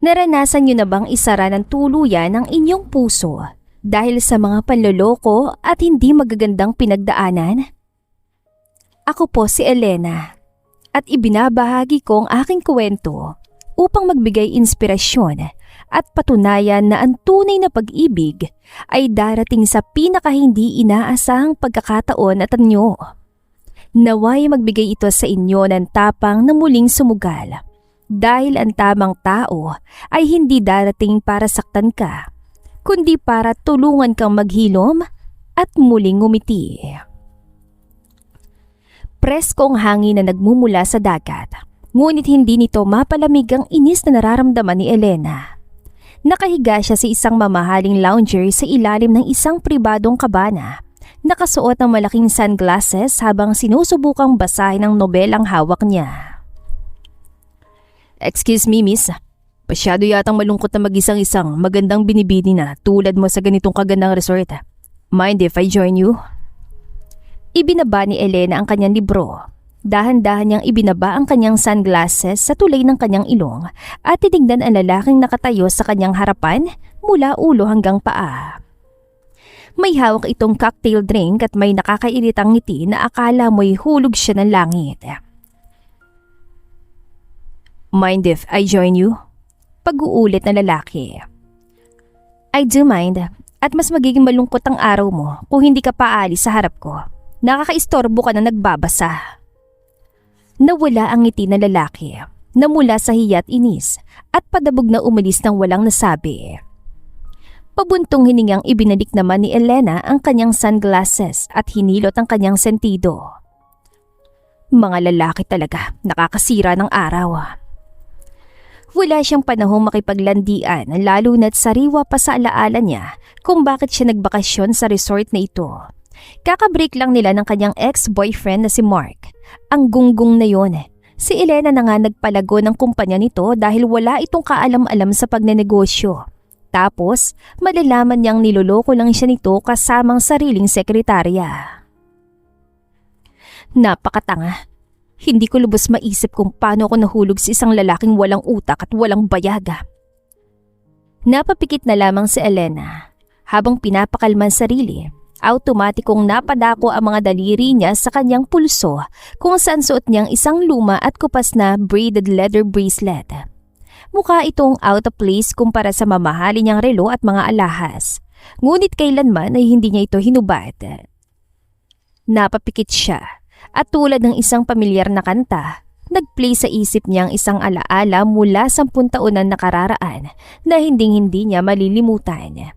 Naranasan niyo na bang isara ng tuluyan ang inyong puso dahil sa mga panloloko at hindi magagandang pinagdaanan? Ako po si Elena at ibinabahagi ko ang aking kwento upang magbigay inspirasyon at patunayan na ang tunay na pag-ibig ay darating sa pinakahindi inaasahang pagkakataon at anyo. Naway magbigay ito sa inyo ng tapang na muling sumugal. Dahil ang tamang tao ay hindi darating para saktan ka, kundi para tulungan kang maghilom at muling ngumiti. Preskong hangin na nagmumula sa dagat, ngunit hindi nito mapalamig ang inis na nararamdaman ni Elena. Nakahiga siya sa isang mamahaling lounger sa ilalim ng isang pribadong kabana, nakasuot ng malaking sunglasses habang sinusubukang basahin ang nobelang hawak niya. Excuse me, miss. Pasyado yatang malungkot na mag-isang-isang magandang binibini na tulad mo sa ganitong kagandang resort. Mind if I join you? Ibinaba ni Elena ang kanyang libro. Dahan-dahan niyang ibinaba ang kanyang sunglasses sa tulay ng kanyang ilong at tinignan ang lalaking nakatayo sa kanyang harapan mula ulo hanggang paa. May hawak itong cocktail drink at may nakakairitang ngiti na akala mo'y hulog siya ng langit. Mind if I join you? Pag-uulit na lalaki. I do mind at mas magiging malungkot ang araw mo kung hindi ka paalis sa harap ko. Nakakaistorbo ka na nagbabasa. Nawala ang ngiti na lalaki na mula sa hiyat inis at padabog na umalis ng walang nasabi. Pabuntong hiningang ibinalik naman ni Elena ang kanyang sunglasses at hinilot ang kanyang sentido. Mga lalaki talaga, nakakasira ng araw. Wala siyang panahong makipaglandian lalo na't sariwa pa sa alaala niya kung bakit siya nagbakasyon sa resort na ito. Kakabreak lang nila ng kanyang ex-boyfriend na si Mark. Ang gunggong na yon. Si Elena na nga nagpalago ng kumpanya nito dahil wala itong kaalam-alam sa pagnenegosyo. Tapos, malalaman niyang niloloko lang siya nito kasamang sariling sekretarya. Napakatanga. Hindi ko lubos maisip kung paano ako nahulog sa isang lalaking walang utak at walang bayaga. Napapikit na lamang si Elena. Habang pinapakalman sarili, automatikong napadako ang mga daliri niya sa kanyang pulso kung saan suot niyang isang luma at kupas na braided leather bracelet. Mukha itong out of place kumpara sa mamahalin niyang relo at mga alahas. Ngunit kailanman ay hindi niya ito hinubad. Napapikit siya. At tulad ng isang pamilyar na kanta, nag-play sa isip niyang isang alaala mula 10 taon na nakararaan na hinding-hindi niya malilimutan.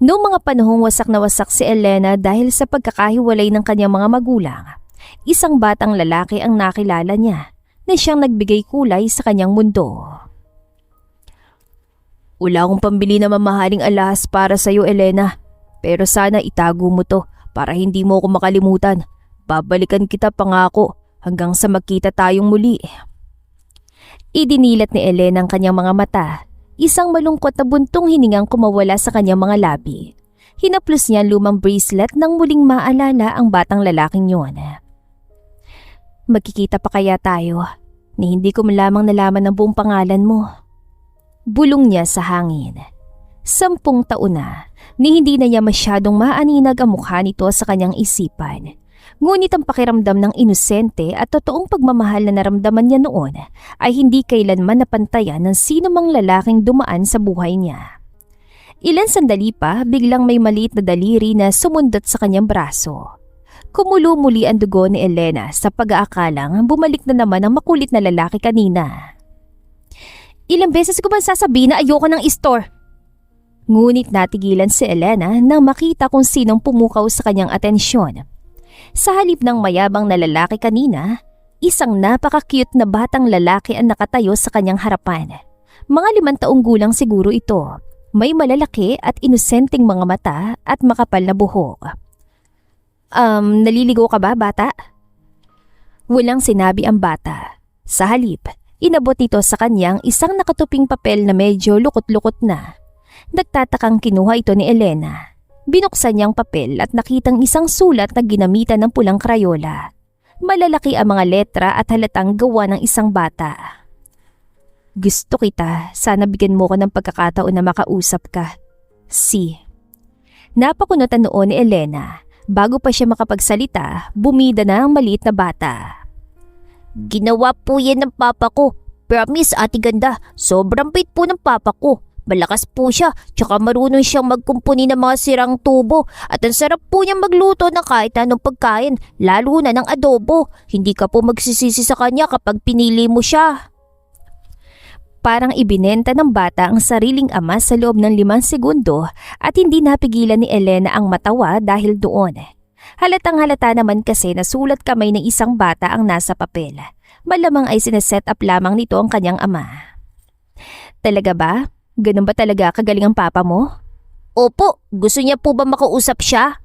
Noong mga panahong wasak na wasak si Elena dahil sa pagkakahiwalay ng kanyang mga magulang, isang batang lalaki ang nakilala niya na siyang nagbigay kulay sa kanyang mundo. Wala akong pambili na mamahaling alahas para sa iyo, Elena, pero sana itago mo to para hindi mo ako makalimutan. Babalikan kita pangako hanggang sa magkita tayong muli. Idinilat ni Elena ang kanyang mga mata, isang malungkot na buntong hiningang kumawala sa kanyang mga labi. Hinaplos niya ang lumang bracelet nang muling maalala ang batang lalaking yun. Magkikita pa kaya tayo ni hindi ko lamang nalaman ang buong pangalan mo? Bulong niya sa hangin. 10 taon na ni hindi na niya masyadong maaninag ang mukha nito sa kanyang isipan. Ngunit ang pakiramdam ng inosente at totoong pagmamahal na naramdaman niya noon ay hindi kailanman napantayan ng sino mang lalaking dumaan sa buhay niya. Ilan sandali pa, biglang may maliit na daliri na sumundot sa kanyang braso. Kumulo muli ang dugo ni Elena sa pag-aakalang bumalik na naman ang makulit na lalaki kanina. Ilang beses ko ba sasabihin na ayoko ng store? Ngunit natigilan si Elena nang makita kung sinong pumukaw sa kanyang atensyon. Sa halip ng mayabang na lalaki kanina, isang napaka-cute na batang lalaki ang nakatayo sa kanyang harapan. Mga 5 taong gulang siguro ito. May malalaki at inosenteng mga mata at makapal na buhok. Naliligo ka ba, bata? Walang sinabi ang bata. Sa halip, inabot nito sa kanyang isang nakatuping papel na medyo lukot-lukot na. Nagtatakang kinuha ito ni Elena. Binuksan niya ang papel at nakitang isang sulat na ginamitan ng pulang krayola. Malalaki ang mga letra at halatang gawa ng isang bata. Gusto kita. Sana bigyan mo ko ng pagkakataon na makausap ka. C. Napakunutan noon ni Elena. Bago pa siya makapagsalita, bumida na ang maliit na bata. Ginawa po yan ng papa ko. Promise, ate ganda, sobrang bait po ng papa ko. Malakas po siya, tsaka marunong siyang magkumpuni ng mga sirang tubo. At ang sarap po niyang magluto ng kahit anong pagkain, lalo na ng adobo. Hindi ka po magsisisi sa kanya kapag pinili mo siya. Parang ibinenta ng bata ang sariling ama sa loob ng 5 segundo at hindi napigilan ni Elena ang matawa dahil doon. Halatang halata naman kasi na sulat kamay ng isang bata ang nasa papel. Malamang ay sineset up lamang nito ang kanyang ama. Talaga ba? Ganun ba talaga kagaling ang papa mo? Opo, gusto niya po ba makausap siya?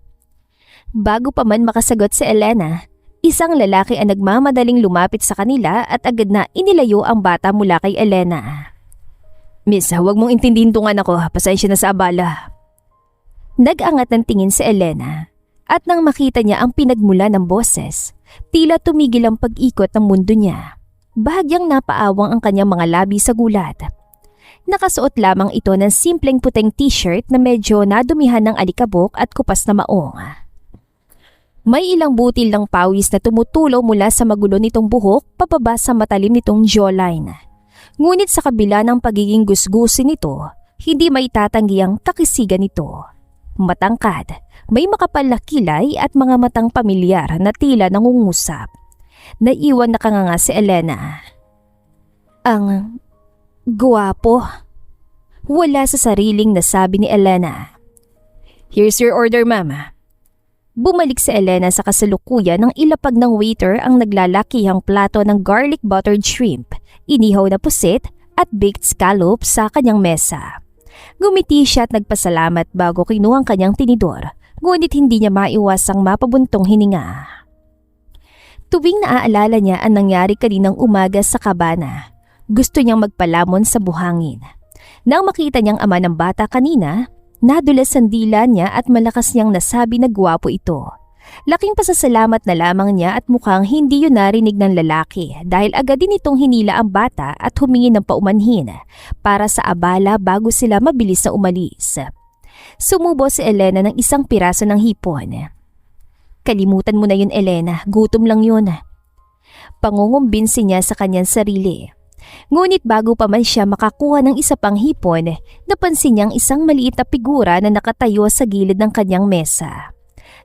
Bago pa man makasagot si Elena, isang lalaki ang nagmamadaling lumapit sa kanila at agad na inilayo ang bata mula kay Elena. Miss, huwag mong intindihin tungan ako. Pasensya na sa abala. Nag-angat ng tingin si Elena at nang makita niya ang pinagmula ng boses, tila tumigil ang pag-ikot ng mundo niya. Bahagyang napaawang ang kanyang mga labi sa gulat. Nakasuot lamang ito ng simpleng puting t-shirt na medyo nadumihan ng alikabok at kupas na maong. May ilang butil ng pawis na tumutulo mula sa magulo nitong buhok pababa sa matalim nitong jawline. Ngunit sa kabila ng pagiging gusgusin nito, hindi may tatanggi ang kakisigan nito. Matangkad, may makapal na kilay at mga matang pamilyar na tila nangungusap. Naiwan na kanganga si Elena. Ang guwapo. Wala sa sariling nasabi ni Elena. Here's your order, mama. Bumalik si Elena sa kasalukuyan nang ilapag ng waiter ang naglalakihang plato ng garlic buttered shrimp, inihaw na pusit at baked scallops sa kanyang mesa. Gumiti siya at nagpasalamat bago kinuha ang kanyang tinidor, ngunit hindi niya maiwasang mapabuntong hininga. Tuwing naaalala niya ang nangyari kaninang umaga sa kabana, gusto niyang magpalamon sa buhangin. Nang makita niyang ama ng bata kanina, nadulas ang dila niya at malakas niyang nasabi na gwapo ito. Laking pasasalamat na lamang niya at mukhang hindi yun narinig ng lalaki dahil agad din itong hinila ang bata at humingi ng paumanhin para sa abala bago sila mabilis na umalis. Sumubo si Elena ng isang piraso ng hipon. Kalimutan mo na yun, Elena. Gutom lang yun. Pangungumbinsi niya sa kanyang sarili. Ngunit bago pa man siya makakuha ng isa pang hipon, napansin niyang isang maliit na figura na nakatayo sa gilid ng kanyang mesa.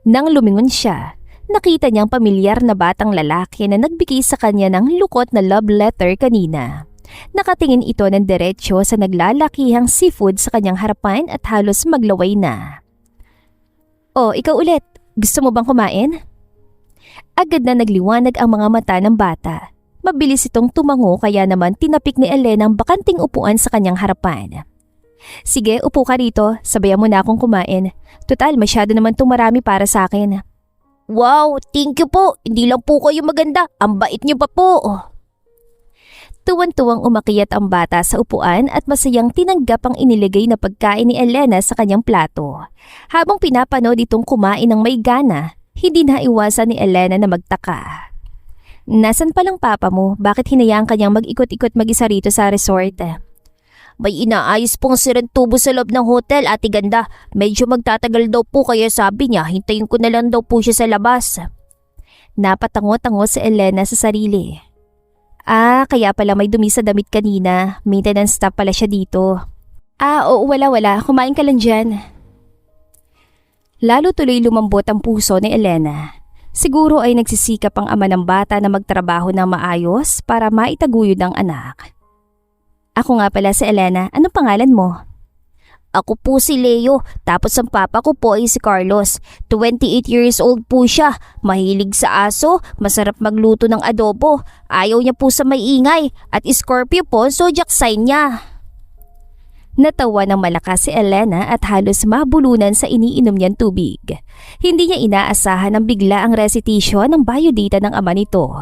Nang lumingon siya, nakita niyang pamilyar na batang lalaki na nagbigay sa kanya ng lukot na love letter kanina. Nakatingin ito ng diretsyo sa naglalakihang seafood sa kanyang harapan at halos maglaway na. "Oh, ikaw ulit. Gusto mo bang kumain?" Agad na nagliwanag ang mga mata ng bata. Mabilis itong tumango kaya naman tinapik ni Elena ang bakanting upuan sa kanyang harapan. "Sige, upo ka rito. Sabayan mo na akong kumain. Total, masyado naman itong marami para sa akin." Wow, thank you po. Hindi lang po kayo maganda. Ang bait niyo pa po. Tuwan-tuwang umakyat ang bata sa upuan at masayang tinanggap ang iniligay na pagkain ni Elena sa kanyang plato. Habang pinapanood itong kumain ng may gana, hindi naiwasan ni Elena na magtaka. "Nasaan palang papa mo? Bakit hinayaan kanyang mag-ikot-ikot mag-isa rito sa resort?" May inaayos pong sirang tubo sa loob ng hotel, ate ganda. Medyo magtatagal daw po kaya sabi niya, hintayin ko na lang daw po siya sa labas. Napatango-tango si Elena sa sarili. Kaya pala may dumi sa damit kanina. Maintenance staff pala siya dito. Oo, wala. Kumain ka lang dyan. Lalo tuloy lumambot ang puso ni Elena. Siguro ay nagsisikap ang ama ng bata na magtrabaho ng maayos para maitaguyod ang anak. "Ako nga pala si Elena. Anong pangalan mo?" Ako po si Leo, tapos ang papa ko po ay si Carlos. 28 years old po siya. Mahilig sa aso, masarap magluto ng adobo. Ayaw niya po sa maingay at Scorpio po zodiac sign niya. Natawa ng malakas si Elena at halos mabulunan sa iniinom niyang tubig. Hindi niya inaasahan ang bigla ang recitation ng biodata ng ama nito.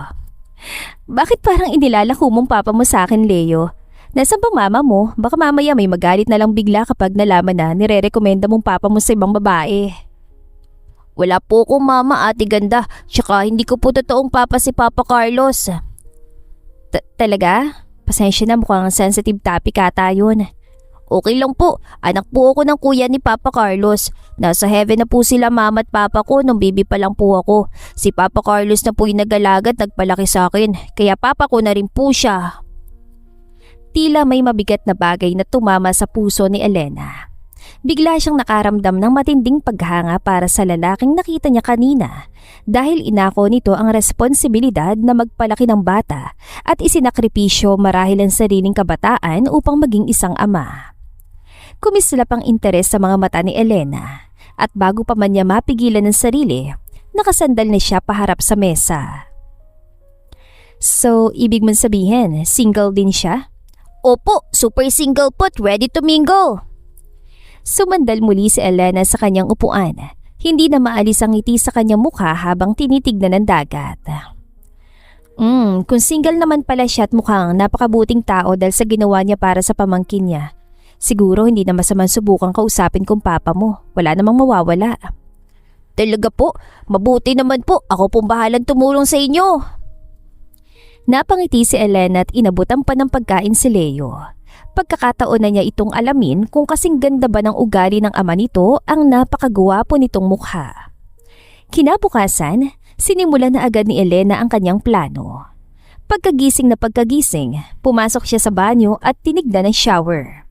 "Bakit parang inilalako mong papa mo sa akin, Leo? Nasaan bang mama mo? Baka mamaya may magalit na lang bigla kapag nalaman na nire-rekomenda mong papa mo sa ibang babae." Wala po ko mama, ate ganda. Tsaka hindi ko po totoong papa si Papa Carlos. Talaga? Pasensya na, mukhang sensitive topic ata yun. Okay lang po, anak po ako ng kuya ni Papa Carlos. Nasa heaven na po sila mama at papa ko nung baby pa lang po ako. Si Papa Carlos na po yung nag-alaga at nagpalaki sa akin, kaya papa ko na rin po siya. Tila may mabigat na bagay na tumama sa puso ni Elena. Bigla siyang nakaramdam ng matinding paghanga para sa lalaking nakita niya kanina dahil inako nito ang responsibilidad na magpalaki ng bata at isinakripisyo marahil ang sariling kabataan upang maging isang ama. Kumislap ang interes sa mga mata ni Elena at bago pa man niya mapigilan ng sarili, nakasandal na siya paharap sa mesa. So, ibig mong sabihin, single din siya? Opo, super single po at ready to mingle. Sumandal muli si Elena sa kanyang upuan. Hindi na maalis ang ngiti sa kanyang mukha habang tinitignan ng dagat. Kung single naman pala siya at mukhang napakabuting tao dahil sa ginawa niya para sa pamangkin niya. Siguro hindi na masamang subukan kausapin kung papa mo. Wala namang mawawala. Talaga po, mabuti naman po. Ako pong bahalang tumulong sa inyo. Napangiti si Elena at inabutan pa ng pagkain si Leo. Pagkakataon na niya itong alamin kung kasing ganda ba ng ugali ng ama nito ang napakagwapo nitong mukha. Kinabukasan, sinimulan na agad ni Elena ang kanyang plano. Pagkagising, pumasok siya sa banyo at tinignan ng shower.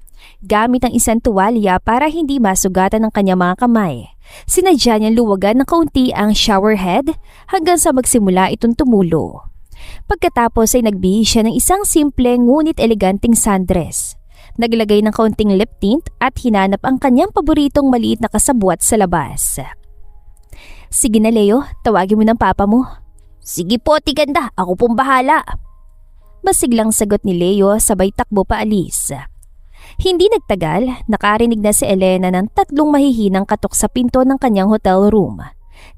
Gamit ang isang tuwalya para hindi masugatan ng kanyang mga kamay, sinadya niyang luwagan ng kaunti ang shower head hanggang sa magsimula itong tumulo. Pagkatapos ay nagbihis siya ng isang simple ngunit eleganteng sundress. Naglagay ng kaunting lip tint at hinanap ang kanyang paboritong maliit na kasabwat sa labas. Sige na Leo, tawagin mo ng papa mo. Sige po, tiganda. Ako pong bahala. Masiglang sagot ni Leo sabay takbo paalis. Hindi nagtagal, nakarinig na si Elena ng 3 mahihinang katok sa pinto ng kanyang hotel room.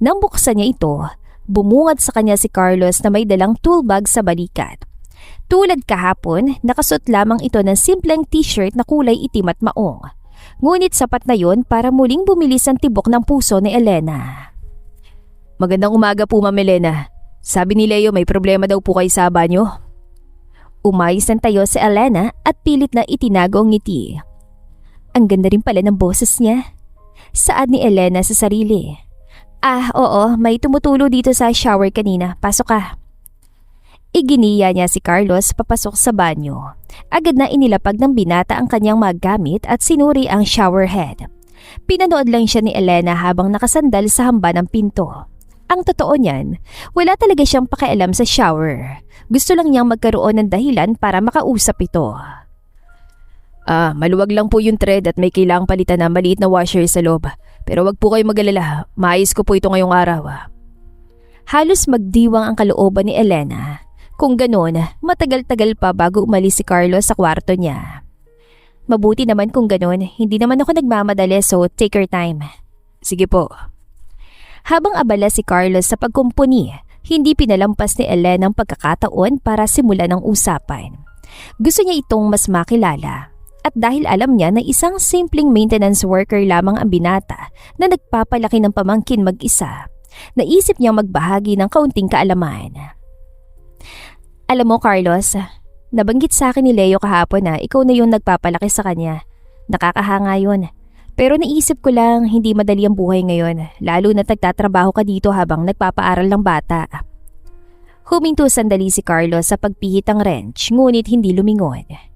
Nang buksan niya ito, bumungad sa kanya si Carlos na may dalang tool bag sa balikat. Tulad kahapon, nakasuot lamang ito ng simpleng t-shirt na kulay itim at maong. Ngunit sapat na yon para muling bumilis ang tibok ng puso ni Elena. Magandang umaga po, Ma'am Elena. Sabi ni Leo may problema daw po kayo sa banyo. Umayos ng tayo si Elena at pilit na itinago ang ngiti. Ang ganda rin pala ng boses niya. Saad ni Elena sa sarili. Oo, may tumutulo dito sa shower kanina. Pasok ka. Iginiya niya si Carlos papasok sa banyo. Agad na inilapag ng binata ang kanyang mga gamit at sinuri ang shower head. Pinanood lang siya ni Elena habang nakasandal sa hamba ng pinto. Ang totoo niyan, wala talaga siyang pakialam sa shower. Gusto lang niyang magkaroon ng dahilan para makausap ito. Maluwag lang po yung thread at may kailangang palitan na maliit na washer sa loob. Pero wag po kayo mag-alala, maayos ko po ito ngayong araw. Halos magdiwang ang kalooban ni Elena. Kung ganon, matagal-tagal pa bago umalis si Carlos sa kwarto niya. Mabuti naman kung ganon, hindi naman ako nagmamadali so take your time. Sige po. Habang abala si Carlos sa pagkumpuni, hindi pinalampas ni Elena ang pagkakataon para simulan ang usapan. Gusto niya itong mas makilala. At dahil alam niya na isang simpleng maintenance worker lamang ang binata na nagpapalaki ng pamangkin mag-isa, naisip niyang magbahagi ng kaunting kaalaman. Alam mo Carlos, nabanggit sa akin ni Leo kahapon na ikaw na yung nagpapalaki sa kanya. Nakakahanga yun. Pero naisip ko lang hindi madali ang buhay ngayon, lalo na nagtatrabaho ka dito habang nagpapaaral ng bata. Huminto sandali si Carlos sa pagpihit ng wrench ngunit hindi lumingon.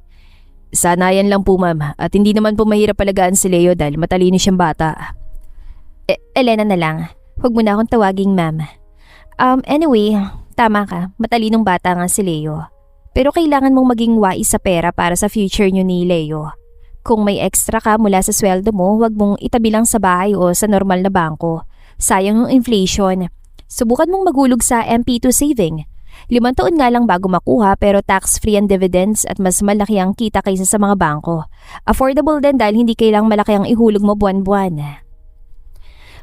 Sanayan lang po ma'am at hindi naman po mahirap alagaan si Leo dahil matalino siyang bata. Elena na lang, huwag mo na akong tawaging ma'am. Anyway, tama ka, matalinong bata nga si Leo. Pero kailangan mong maging wais sa pera para sa future niyo ni Leo. Kung may extra ka mula sa sweldo mo, huwag mong itabi lang sa bahay o sa normal na bangko. Sayang yung inflation. Subukan mong maghulog sa MP2 saving. 5 taon nga lang bago makuha pero tax-free ang dividends at mas malaki ang kita kaysa sa mga bangko. Affordable din dahil hindi kailang malaki ang ihulog mo buwan-buwan.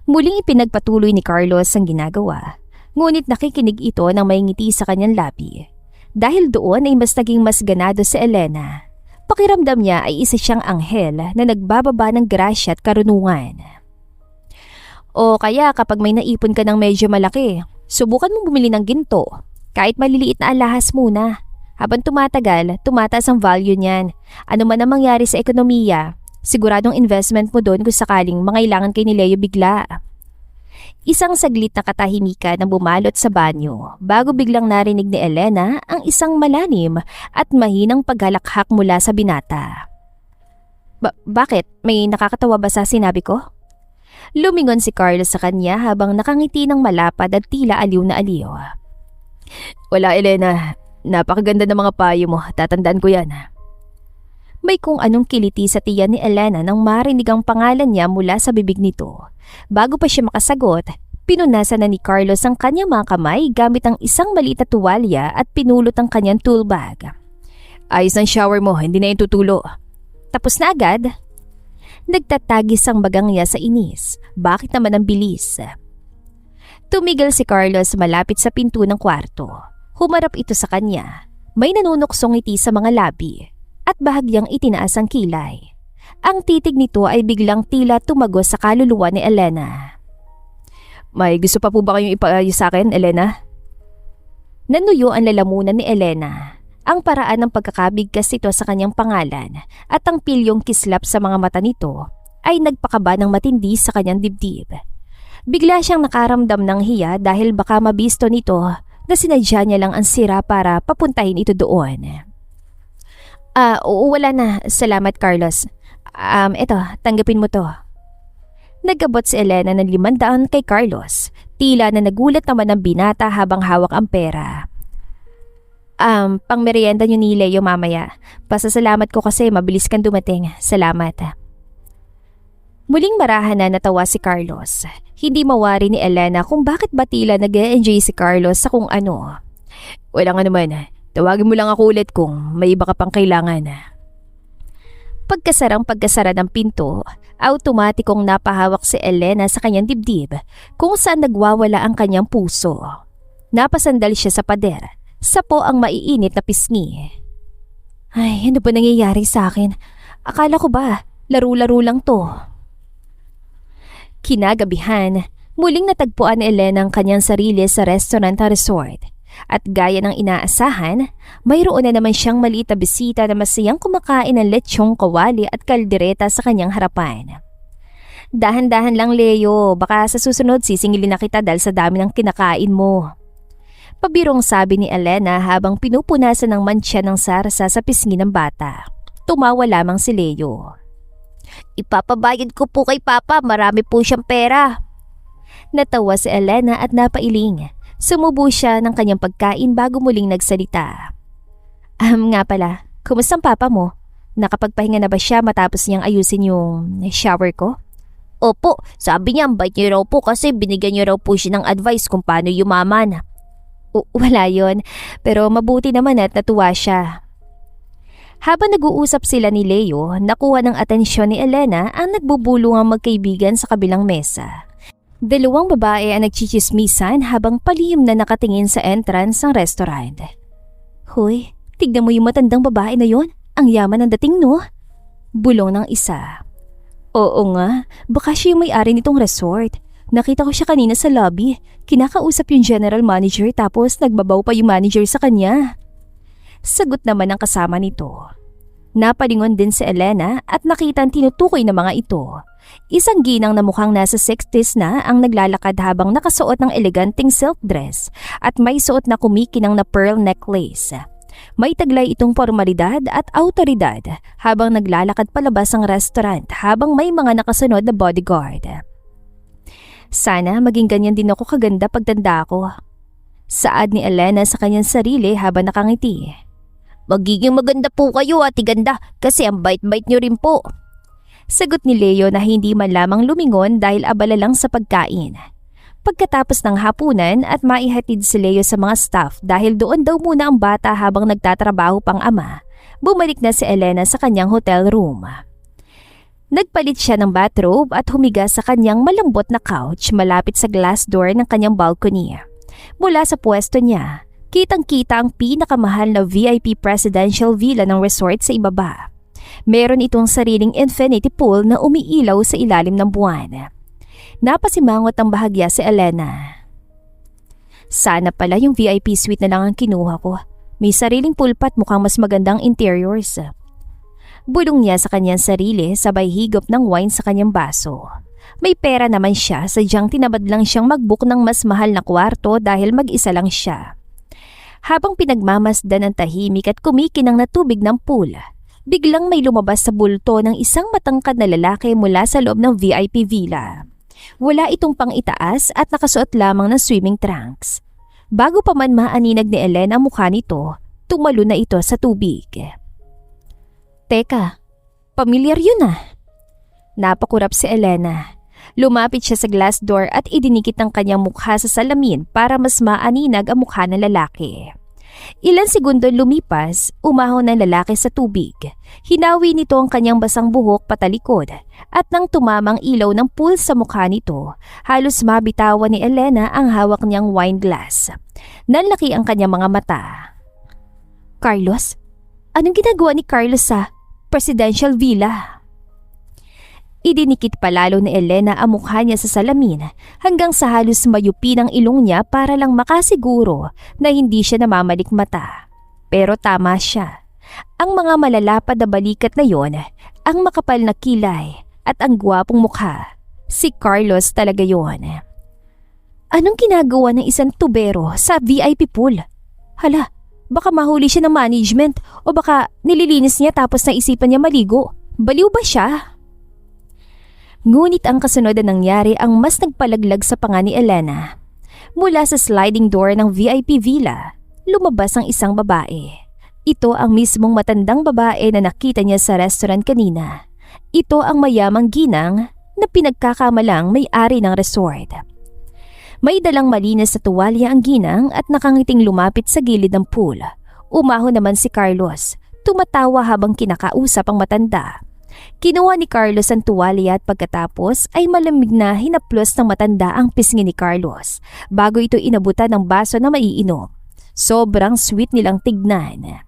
Muling ipinagpatuloy ni Carlos ang ginagawa. Ngunit nakikinig ito ng may ngiti sa kanyang labi. Dahil doon ay mas naging mas ganado si Elena. Pakiramdam niya ay isa siyang anghel na nagbababa ng grasya at karunungan. O kaya kapag may naipon ka ng medyo malaki, subukan mong bumili ng ginto. Kahit maliliit na alahas muna. Habang tumatagal, tumataas ang value niyan. Ano man ang mangyari sa ekonomiya, siguradong investment mo doon kung sakaling mangailangan kay ni Leo bigla. Isang saglit na katahimikan na bumalot sa banyo bago biglang narinig ni Elena ang isang malalim at mahinang paghalakhak mula sa binata. Bakit? May nakakatawa ba sa sinabi ko? Lumingon si Carlos sa kanya habang nakangiti ng malapad at tila aliw na aliw. Wala, Elena. Napakaganda ng mga payo mo. Tatandaan ko yan. May kung anong kiliti sa tiyan ni Elena nang marinig ang pangalan niya mula sa bibig nito. Bago pa siya makasagot, pinunasan na ni Carlos ang kanyang mga kamay gamit ang isang maliit na tuwalya at pinulot ang kanyang tool bag. Ayos ng shower mo, hindi na yung tutulo. Tapos na agad? Nagtatagis ang bagang niya sa inis. Bakit naman ang bilis? Tumigil si Carlos malapit sa pinto ng kwarto. Humarap ito sa kanya. May nanunuksong ngiti sa mga labi at bahagyang itinaas ang kilay. Ang titig nito ay biglang tila tumagos sa kaluluwa ni Elena. May gusto pa po ba kayong ipaayos sa akin, Elena? Nanuyo ang lalamunan ni Elena. Ang paraan ng pagkakabigkas nito sa kanyang pangalan at ang pilyong kislap sa mga mata nito ay nagpakaba ng matindi sa kanyang dibdib. Bigla siyang nakaramdam ng hiya dahil baka mabisto nito na sinadya niya lang ang sira para papuntahin ito doon. Oo, wala na. Salamat, Carlos. Eto, tanggapin mo to. Nagabot si Elena ng 500 kay Carlos. Tila na nagulat naman ang binata habang hawak ang pera. Pang merienda nyo ni Leo mamaya. Pasasalamat ko kasi mabilis kang dumating. Salamat. Muling marahan na natawa si Carlos. Hindi mawari ni Elena kung bakit ba tila nag-e-enjoy si Carlos sa kung ano. Wala nga naman. Tawagin mo lang ako ulit kung may iba ka pang kailangan. Pagkasara ng pinto, automatikong napahawak si Elena sa kanyang dibdib kung saan nagwawala ang kanyang puso. Napasandal siya sa pader. Sapo ang maiinit na pisngi. Ay, ano ba nangyayari sa akin? Akala ko ba, laro-laro lang to. Kinagabihan, muling natagpuan ni Elena ang kanyang sarili sa restaurant at resort. At gaya ng inaasahan, mayroon na naman siyang maliit na bisita na masayang kumakain ng lechong kawali at kaldereta sa kanyang harapan. Dahan-dahan lang, Leo, baka sa susunod sisingilin na kita dahil sa dami ng kinakain mo. Pabirong sabi ni Elena habang pinupunasan ng mantsa ng sarsa sa pisngi ng bata. Tumawa lamang si Leo. Ipapabayad ko po kay Papa, marami po siyang pera. Natawa si Elena at napailing. Sumubo siya ng kanyang pagkain bago muling nagsalita. Nga pala, kumusta ang papa mo? Nakapagpahinga na ba siya matapos niyang ayusin yung shower ko? Opo, sabi niya ang bait niyo raw po kasi binigyan niyo raw po siya ng advice kung paano yumaman. Wala yon, pero mabuti naman at natuwa siya. Habang nag-uusap sila ni Leo, nakuha ng atensyon ni Elena ang nagbubulungang magkaibigan sa kabilang mesa. Dalawang babae ang nagchichismisan habang palihim na nakatingin sa entrance ng restaurant. Hoy, tignan mo yung matandang babae na yon. Ang yaman ng dating, no? Bulong ng isa. Oo nga, baka siya yung may-ari nitong resort. Nakita ko siya kanina sa lobby. Kinakausap yung general manager tapos nagbabaw pa yung manager sa kanya. Sagot naman ng kasama nito. Napalingon din si Elena at nakitang tinutukoy ng mga ito. Isang ginang na mukhang nasa 60s na ang naglalakad habang nakasuot ng eleganteng silk dress at may suot na kumikinang na pearl necklace. May taglay itong formalidad at autoridad habang naglalakad palabas ang restaurant habang may mga nakasunod na bodyguard. Sana maging ganyan din ako kaganda pagtanda ko. Saad ni Elena sa kanyang sarili habang nakangiti. Magiging maganda po kayo, Ate Ganda, kasi ang bait-bait niyo rin po. Sagot ni Leo na hindi man lamang lumingon dahil abala lang sa pagkain. Pagkatapos ng hapunan at maihatid si Leo sa mga staff dahil doon daw muna ang bata habang nagtatrabaho pang ama, bumalik na si Elena sa kanyang hotel room. Nagpalit siya ng bathrobe at humiga sa kanyang malambot na couch malapit sa glass door ng kanyang balcony. Mula sa pwesto niya, kitang-kita ang pinakamahal na VIP presidential villa ng resort sa ibaba. Meron itong sariling infinity pool na umiilaw sa ilalim ng buwan. Napasimangot ang bahagya si Elena. Sana pala yung VIP suite na lang ang kinuha ko. May sariling pulpa at mukhang mas magandang interiors. Bulong niya sa kanyang sarili sabay higop ng wine sa kanyang baso. May pera naman siya, sadyang tinamad lang siyang mag-book ng mas mahal na kwarto dahil mag-isa lang siya. Habang pinagmamasdan ng tahimik at kumikinang na tubig ng pool, biglang may lumabas sa bulto ng isang matangkad na lalaki mula sa loob ng VIP villa. Wala itong pang-itaas at nakasuot lamang ng swimming trunks. Bago pa man maaninag ni Elena ang mukha nito, tumalo na ito sa tubig. Teka, pamilyar yun ah. Napakurap si Elena. Lumapit siya sa glass door at idinikit ang kanyang mukha sa salamin para mas maaninag ang mukha ng lalaki. Ilan segundo lumipas, umahon ng lalaki sa tubig. Hinawi nito ang kanyang basang buhok patalikod at nang tumamang ilaw ng pool sa mukha nito, halos mabitawan ni Elena ang hawak niyang wine glass. Nanlaki ang kanyang mga mata. Carlos? Anong ginagawa ni Carlos sa presidential villa? Idinikit palalo ni Elena ang mukha niya sa salamin hanggang sa halos mayupi ng ilong niya para lang makasiguro na hindi siya namamalik mata. Pero tama siya. Ang mga malalapad na balikat na yon, ang makapal na kilay at ang gwapong mukha. Si Carlos talaga yon. Anong ginagawa ng isang tubero sa VIP pool? Hala, baka mahuli siya ng management o baka nililinis niya tapos naisipan niya maligo. Baliw ba siya? Ngunit ang kasunod na nangyari ang mas nagpalaglag sa panga ni Elena. Mula sa sliding door ng VIP villa, lumabas ang isang babae. Ito ang mismong matandang babae na nakita niya sa restaurant kanina. Ito ang mayamang ginang na pinagkakamalang may-ari ng resort. May dalang malinis na tuwalya ang ginang at nakangiting lumapit sa gilid ng pool. Umahon naman si Carlos, tumatawa habang kinakausap ang matanda. Kinuha ni Carlos ang tuwalya at pagkatapos ay malamig na hinaplos ng matanda ang pisngi ni Carlos bago ito inabutan ng baso na maiinom. Sobrang sweet nilang tignan.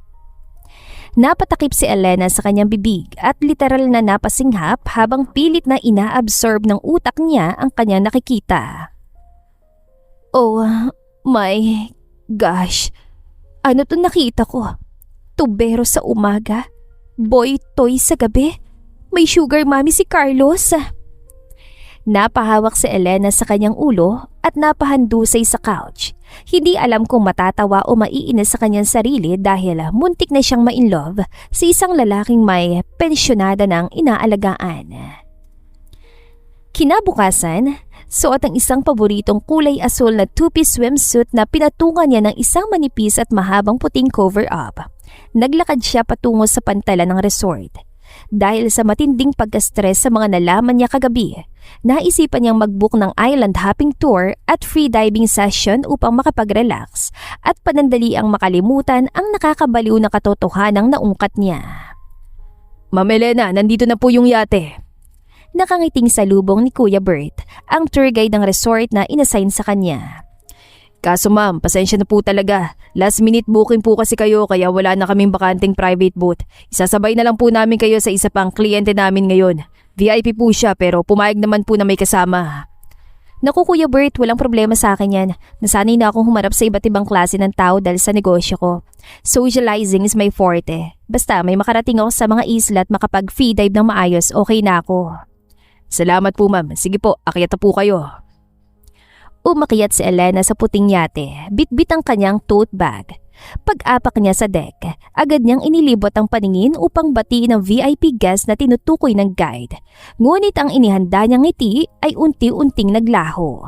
Napatakip si Elena sa kanyang bibig at literal na napasinghap habang pilit na inaabsorb ng utak niya ang kanyang nakikita. Oh my gosh, ano to nakita ko? Tubero sa umaga, boy toy sa gabi. May sugar mommy si Carlos. Napahawak si Elena sa kanyang ulo at napahandusay sa couch. Hindi alam kung matatawa o maiinis sa kanyang sarili dahil muntik na siyang ma-inlove sa isang lalaking may pensyonada ng inaalagaan. Kinabukasan, suot ang isang paboritong kulay asul na two-piece swimsuit na pinatungan niya ng isang manipis at mahabang puting cover-up. Naglakad siya patungo sa pantalan ng resort. Dahil sa matinding pagka-stress sa mga nalaman niya kagabi, naisipan niyang mag-book ng island hopping tour at free diving session upang makapag-relax at panandali ang makalimutan ang nakakabaliw na katotohanang naungkat niya. Ma'am Elena, nandito na po yung yate. Nakangiting salubong ni Kuya Bert, ang tour guide ng resort na inassign sa kanya. Kaso ma'am, pasensya na po talaga. Last minute booking po kasi kayo kaya wala na kaming bakanting private booth. Isasabay na lang po namin kayo sa isa pang kliyente namin ngayon. VIP po siya pero pumayag naman po na may kasama. Naku Kuya Bert, walang problema sa akin yan. Nasanay na akong humarap sa iba't ibang klase ng tao dahil sa negosyo ko. Socializing is my forte. Basta may makarating ako sa mga isla at makapag-free dive ng maayos, okay na ako. Salamat po ma'am. Sige po, akyat na po kayo. Umakyat si Elena sa puting yate, bitbit ang kanyang tote bag. Pag-apak niya sa deck, agad niyang inilibot ang paningin upang batiin ang VIP guest na tinutukoy ng guide. Ngunit ang inihanda niyang ngiti ay unti-unting naglaho.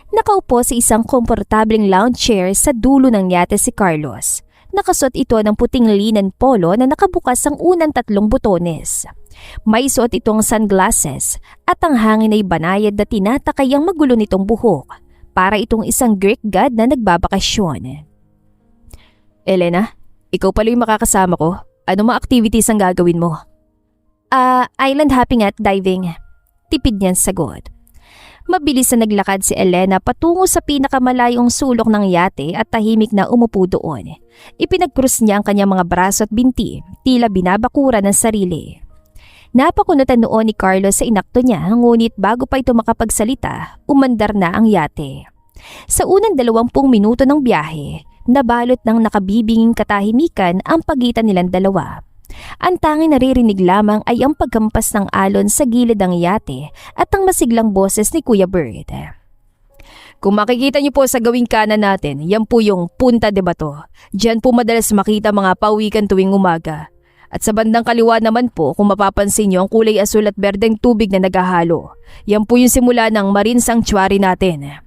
Nakaupo sa isang komportableng lounge chair sa dulo ng yate si Carlos. Nakasuot ito ng puting linen polo na nakabukas ang unang 3 butones. May suot itong sunglasses at ang hangin ay banayad na tinatakay ang magulo nitong buhok. Para itong isang Greek god na nagbabakasyon. Elena, ikaw pala yung makakasama ko. Ano mga activities ang gagawin mo? Island hopping at diving. Tipid niyan sagot. Mabilis na naglakad si Elena patungo sa pinakamalayong sulok ng yate at tahimik na umupo doon. Ipinagkrus niya ang kanyang mga braso at binti, tila binabakura ng sarili. Napakunutan noon ni Carlos sa inakto niya, ngunit bago pa ito makapagsalita, umandar na ang yate. Sa unang 20 minuto ng biyahe, nabalot ng nakabibinging katahimikan ang pagitan nilang dalawa. Ang tanging naririnig lamang ay ang pagkampas ng alon sa gilid ng yate at ang masiglang boses ni Kuya Bird. Kung makikita niyo po sa gawing kanan natin, yan po yung Punta de Bato. Diyan po madalas makita mga pauwikan tuwing umaga. At sa bandang kaliwa naman po, kung mapapansin niyo ang kulay asul at berdeng tubig na naghahalo. Yan po yung simula ng Marine Sanctuary natin.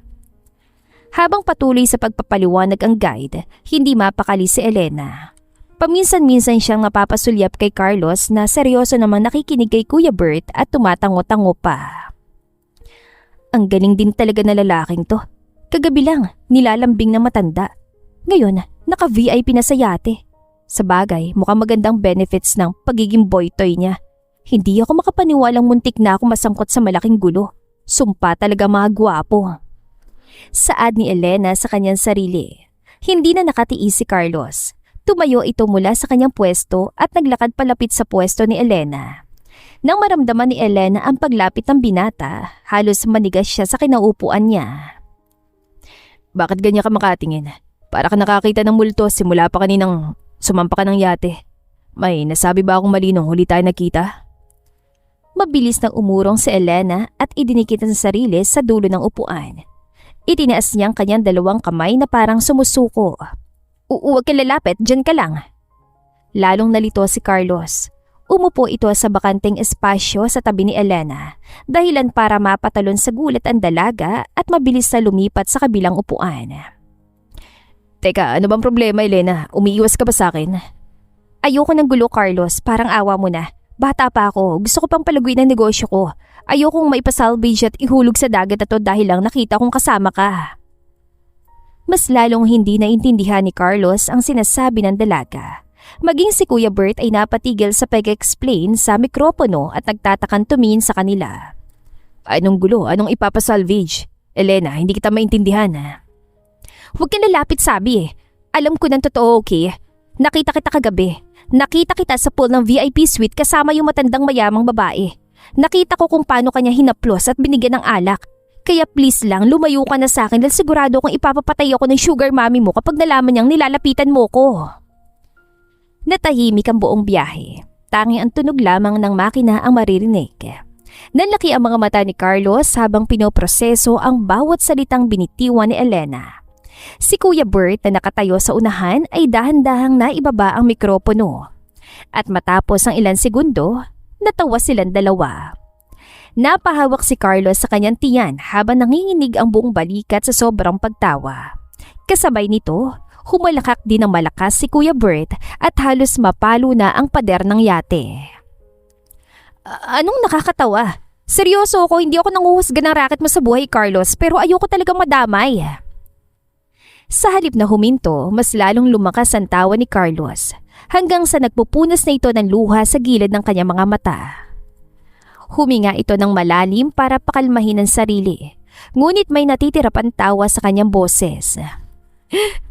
Habang patuloy sa pagpapaliwanag ang guide, hindi mapakali si Elena. Paminsan-minsan siyang napapasulyap kay Carlos na seryoso namang nakikinig kay Kuya Bert at tumatango-tango pa. Ang galing din talaga na lalaking to. Kagabi lang, nilalambing na matanda. Ngayon, naka-VIP na sa yate. Sa bagay, mukhang magandang benefits ng pagiging boy toy niya. Hindi ako makapaniwalang muntik na ako masangkot sa malaking gulo. Sumpa talaga mga gwapo. Saad ni Elena sa kanyang sarili. Hindi na nakatiis si Carlos. Tumayo ito mula sa kanyang pwesto at naglakad palapit sa pwesto ni Elena. Nang maramdaman ni Elena ang paglapit ng binata, halos manigas siya sa kinaupuan niya. Bakit ganyan ka makatingin? Para ka nakakita ng multo simula pa kaninang sumampa ka ng yate. May nasabi ba akong mali nung huli tayo nakita? Mabilis nang umurong si Elena at idinikit ang sarili sa dulo ng upuan. Itinaas niya ang kanyang dalawang kamay na parang sumusuko. Huwag ka lalapit, dyan ka lang. Lalong nalito si Carlos. Umupo ito sa bakanteng espasyo sa tabi ni Elena, dahilan para mapatalon sa gulat ang dalaga at mabilis na lumipat sa kabilang upuan. Teka, ano bang problema, Elena? Umiiwas ka ba sa akin? Ayoko ng gulo, Carlos. Parang awa mo na. Bata pa ako. Gusto ko pang palaguin ang negosyo ko. Ayokong maipasalvage at ihulog sa dagat na to dahil lang nakita kong kasama ka. Mas lalong hindi naintindihan ni Carlos ang sinasabi ng dalaga. Maging si Kuya Bert ay napatigil sa pag-explain sa mikropono at nagtatakan tumingin sa kanila. Anong gulo? Anong ipapasalvage? Elena, hindi kita maintindihan. Huwag kang lalapit sabi eh. Alam ko ng totoo, okay? Nakita kita kagabi. Nakita kita sa pool ng VIP suite kasama yung matandang mayamang babae. Nakita ko kung paano kanya hinaplos at binigyan ng alak. Kaya please lang, lumayo ka na sa akin dahil sigurado kong ipapapatay ako ng sugar mommy mo kapag nalaman niyang nilalapitan mo ko. Natahimik ang buong biyahe. Tanging ang tunog lamang ng makina ang maririnig. Nanlaki ang mga mata ni Carlos habang pinoproseso ang bawat salitang binitiwan ni Elena. Si Kuya Bert na nakatayo sa unahan ay dahan-dahang naibaba ang mikropono. At matapos ang ilang segundo, natawa silang dalawa. Napahawak si Carlos sa kanyang tiyan habang nanginginig ang buong balikat sa sobrang pagtawa. Kasabay nito, humalakak din ng malakas si Kuya Bert at halos mapalo na ang pader ng yate. Anong nakakatawa? Seryoso ako, hindi ako nanguhusga ng racket mo sa buhay, Carlos, pero ayoko talagang madamay. Sa halip na huminto, mas lalong lumakas ang tawa ni Carlos hanggang sa nagpupunas na ito ng luha sa gilid ng kanyang mga mata. Huminga ito ng malalim para pakalmahin ang sarili, ngunit may natitira pang tawa sa kanyang boses.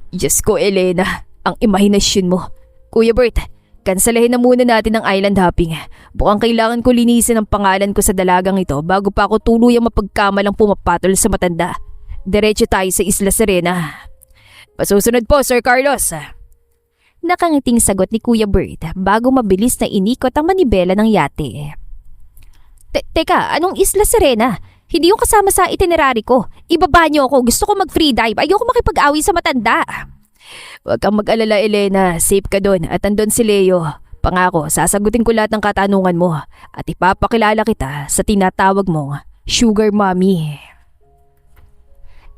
Diyos ko, Elena, ang imahinasyon mo. Kuya Bert, kansalahin na muna natin ang island hopping. Bukang kailangan ko linisin ang pangalan ko sa dalagang ito bago pa ako tuluyang mapagkamalang pumapatol sa matanda. Diretso tayo sa Isla Serena. Pasusunod po, Sir Carlos. Nakangiting sagot ni Kuya Bert bago mabilis na inikot ang manibela ng yate. Teka, anong Isla Serena? Hindi yung kasama sa itinerary ko. Ibaba niyo ako. Gusto ko mag-free dive. Ayoko makipag-away sa matanda. Huwag kang mag-alala, Elena. Safe ka doon at andun si Leo. Pangako, sasagutin ko lahat ng katanungan mo at ipapakilala kita sa tinatawag mong Sugar Mommy.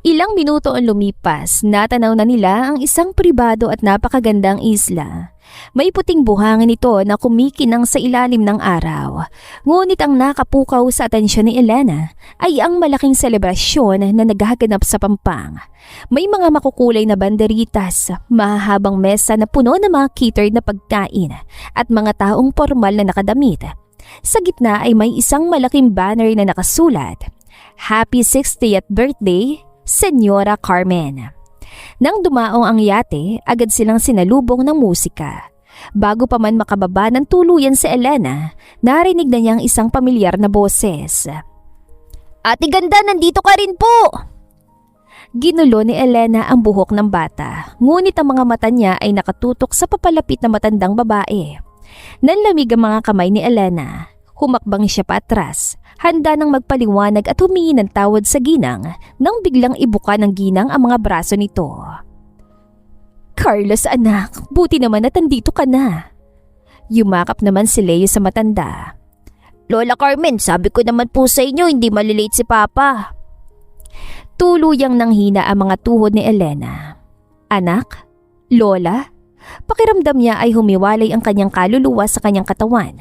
Ilang minuto ang lumipas, natanaw na nila ang isang pribado at napakagandang isla. May puting buhangin ito na kumikinang sa ilalim ng araw. Ngunit ang nakapukaw sa atensyon ni Elena ay ang malaking selebrasyon na naghaganap sa pampang. May mga makukulay na banderitas, mahahabang mesa na puno ng mga catered na pagkain at mga taong formal na nakadamit. Sa gitna ay may isang malaking banner na nakasulat, Happy 60th Birthday, Senyora Carmen. Nang dumaong ang yate, agad silang sinalubong ng musika. Bago pa man makababa ng tuluyan si Elena, narinig na niyang isang pamilyar na boses. Ate Ganda, nandito ka rin po! Ginulo ni Elena ang buhok ng bata, ngunit ang mga mata niya ay nakatutok sa papalapit na matandang babae. Nanlamig ang mga kamay ni Elena. Humakbang siya patras, handa nang magpaliwanag at humingi ng tawad sa ginang nang biglang ibuka ng ginang ang mga braso nito. Carlos anak, buti naman at andito ka na. Yumakap naman si Leo sa matanda. Lola Carmen, sabi ko naman po sa inyo hindi malilate si Papa. Tuluyang nanghina ang mga tuhod ni Elena. Anak? Lola? Pakiramdam niya ay humiwalay ang kanyang kaluluwa sa kanyang katawan.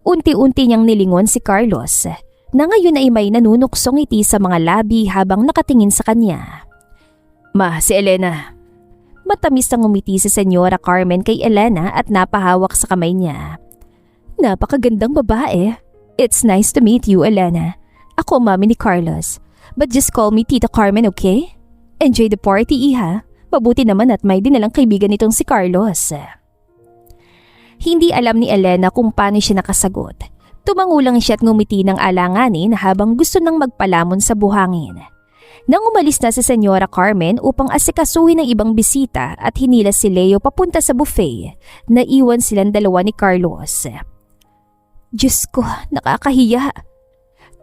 Unti-unti niyang nilingon si Carlos na ngayon ay may nanunuksong ngiti sa mga labi habang nakatingin sa kanya. Ma, si Elena. Matamis ang ngumiti si Senyora Carmen kay Elena at napahawak sa kamay niya. Napakagandang babae. It's nice to meet you, Elena. Ako mami ni Carlos. But just call me Tita Carmen, okay? Enjoy the party, iha. Mabuti naman at may dinalang kaibigan nitong si Carlos. Hindi alam ni Elena kung paano siya nakasagot. Tumangulang siya at ngumiti ng alanganin habang gusto nang magpalamon sa buhangin. Nang umalis na si Senyora Carmen upang asikasuhin ng ibang bisita at hinila si Leo papunta sa buffet, naiwan silang dalawa ni Carlos. Diyos ko, nakakahiya.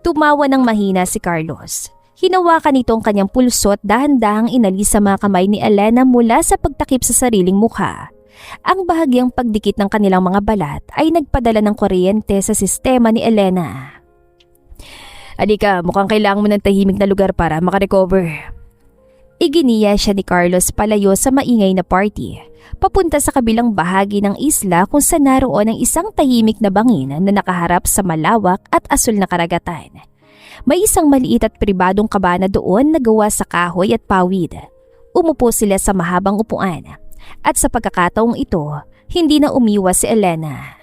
Tumawa ng mahina si Carlos. Hinawakan nito ang kanyang pulso at dahan-dahang inalis sa mga kamay ni Elena mula sa pagtakip sa sariling mukha. Ang bahagyang pagdikit ng kanilang mga balat ay nagpadala ng kuryente sa sistema ni Elena. Alika, mukhang kailangan mo ng tahimik na lugar para makarecover. Iginiya siya ni Carlos palayo sa maingay na party, papunta sa kabilang bahagi ng isla kung saan naroon ang isang tahimik na bangin na nakaharap sa malawak at asul na karagatan. May isang maliit at pribadong kabana doon na gawa sa kahoy at pawid. Umupo sila sa mahabang upuan at sa pagkakataong ito, hindi na umiwas si Elena.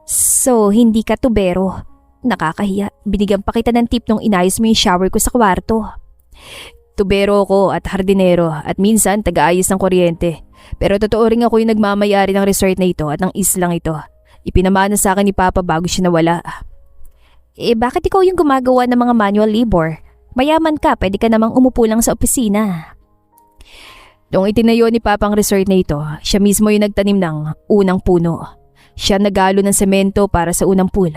So, hindi ka tubero. Nakakahiya, binigyan pa kita ng tip nung inayos mo yung shower ko sa kwarto. Tubero ko at hardinero at minsan taga-ayos ng kuryente. Pero totoo rin ako yung nagmamayari ng resort na ito at ng islang ito. Ipinamana sa akin ni Papa bago siya nawala. Bakit ikaw yung gumagawa ng mga manual labor? Mayaman ka, pwede ka namang umupo lang sa opisina. Nung itinayo ni Papa ang resort na ito, siya mismo yung nagtanim ng unang puno. Siya nagalo ng semento para sa unang pool.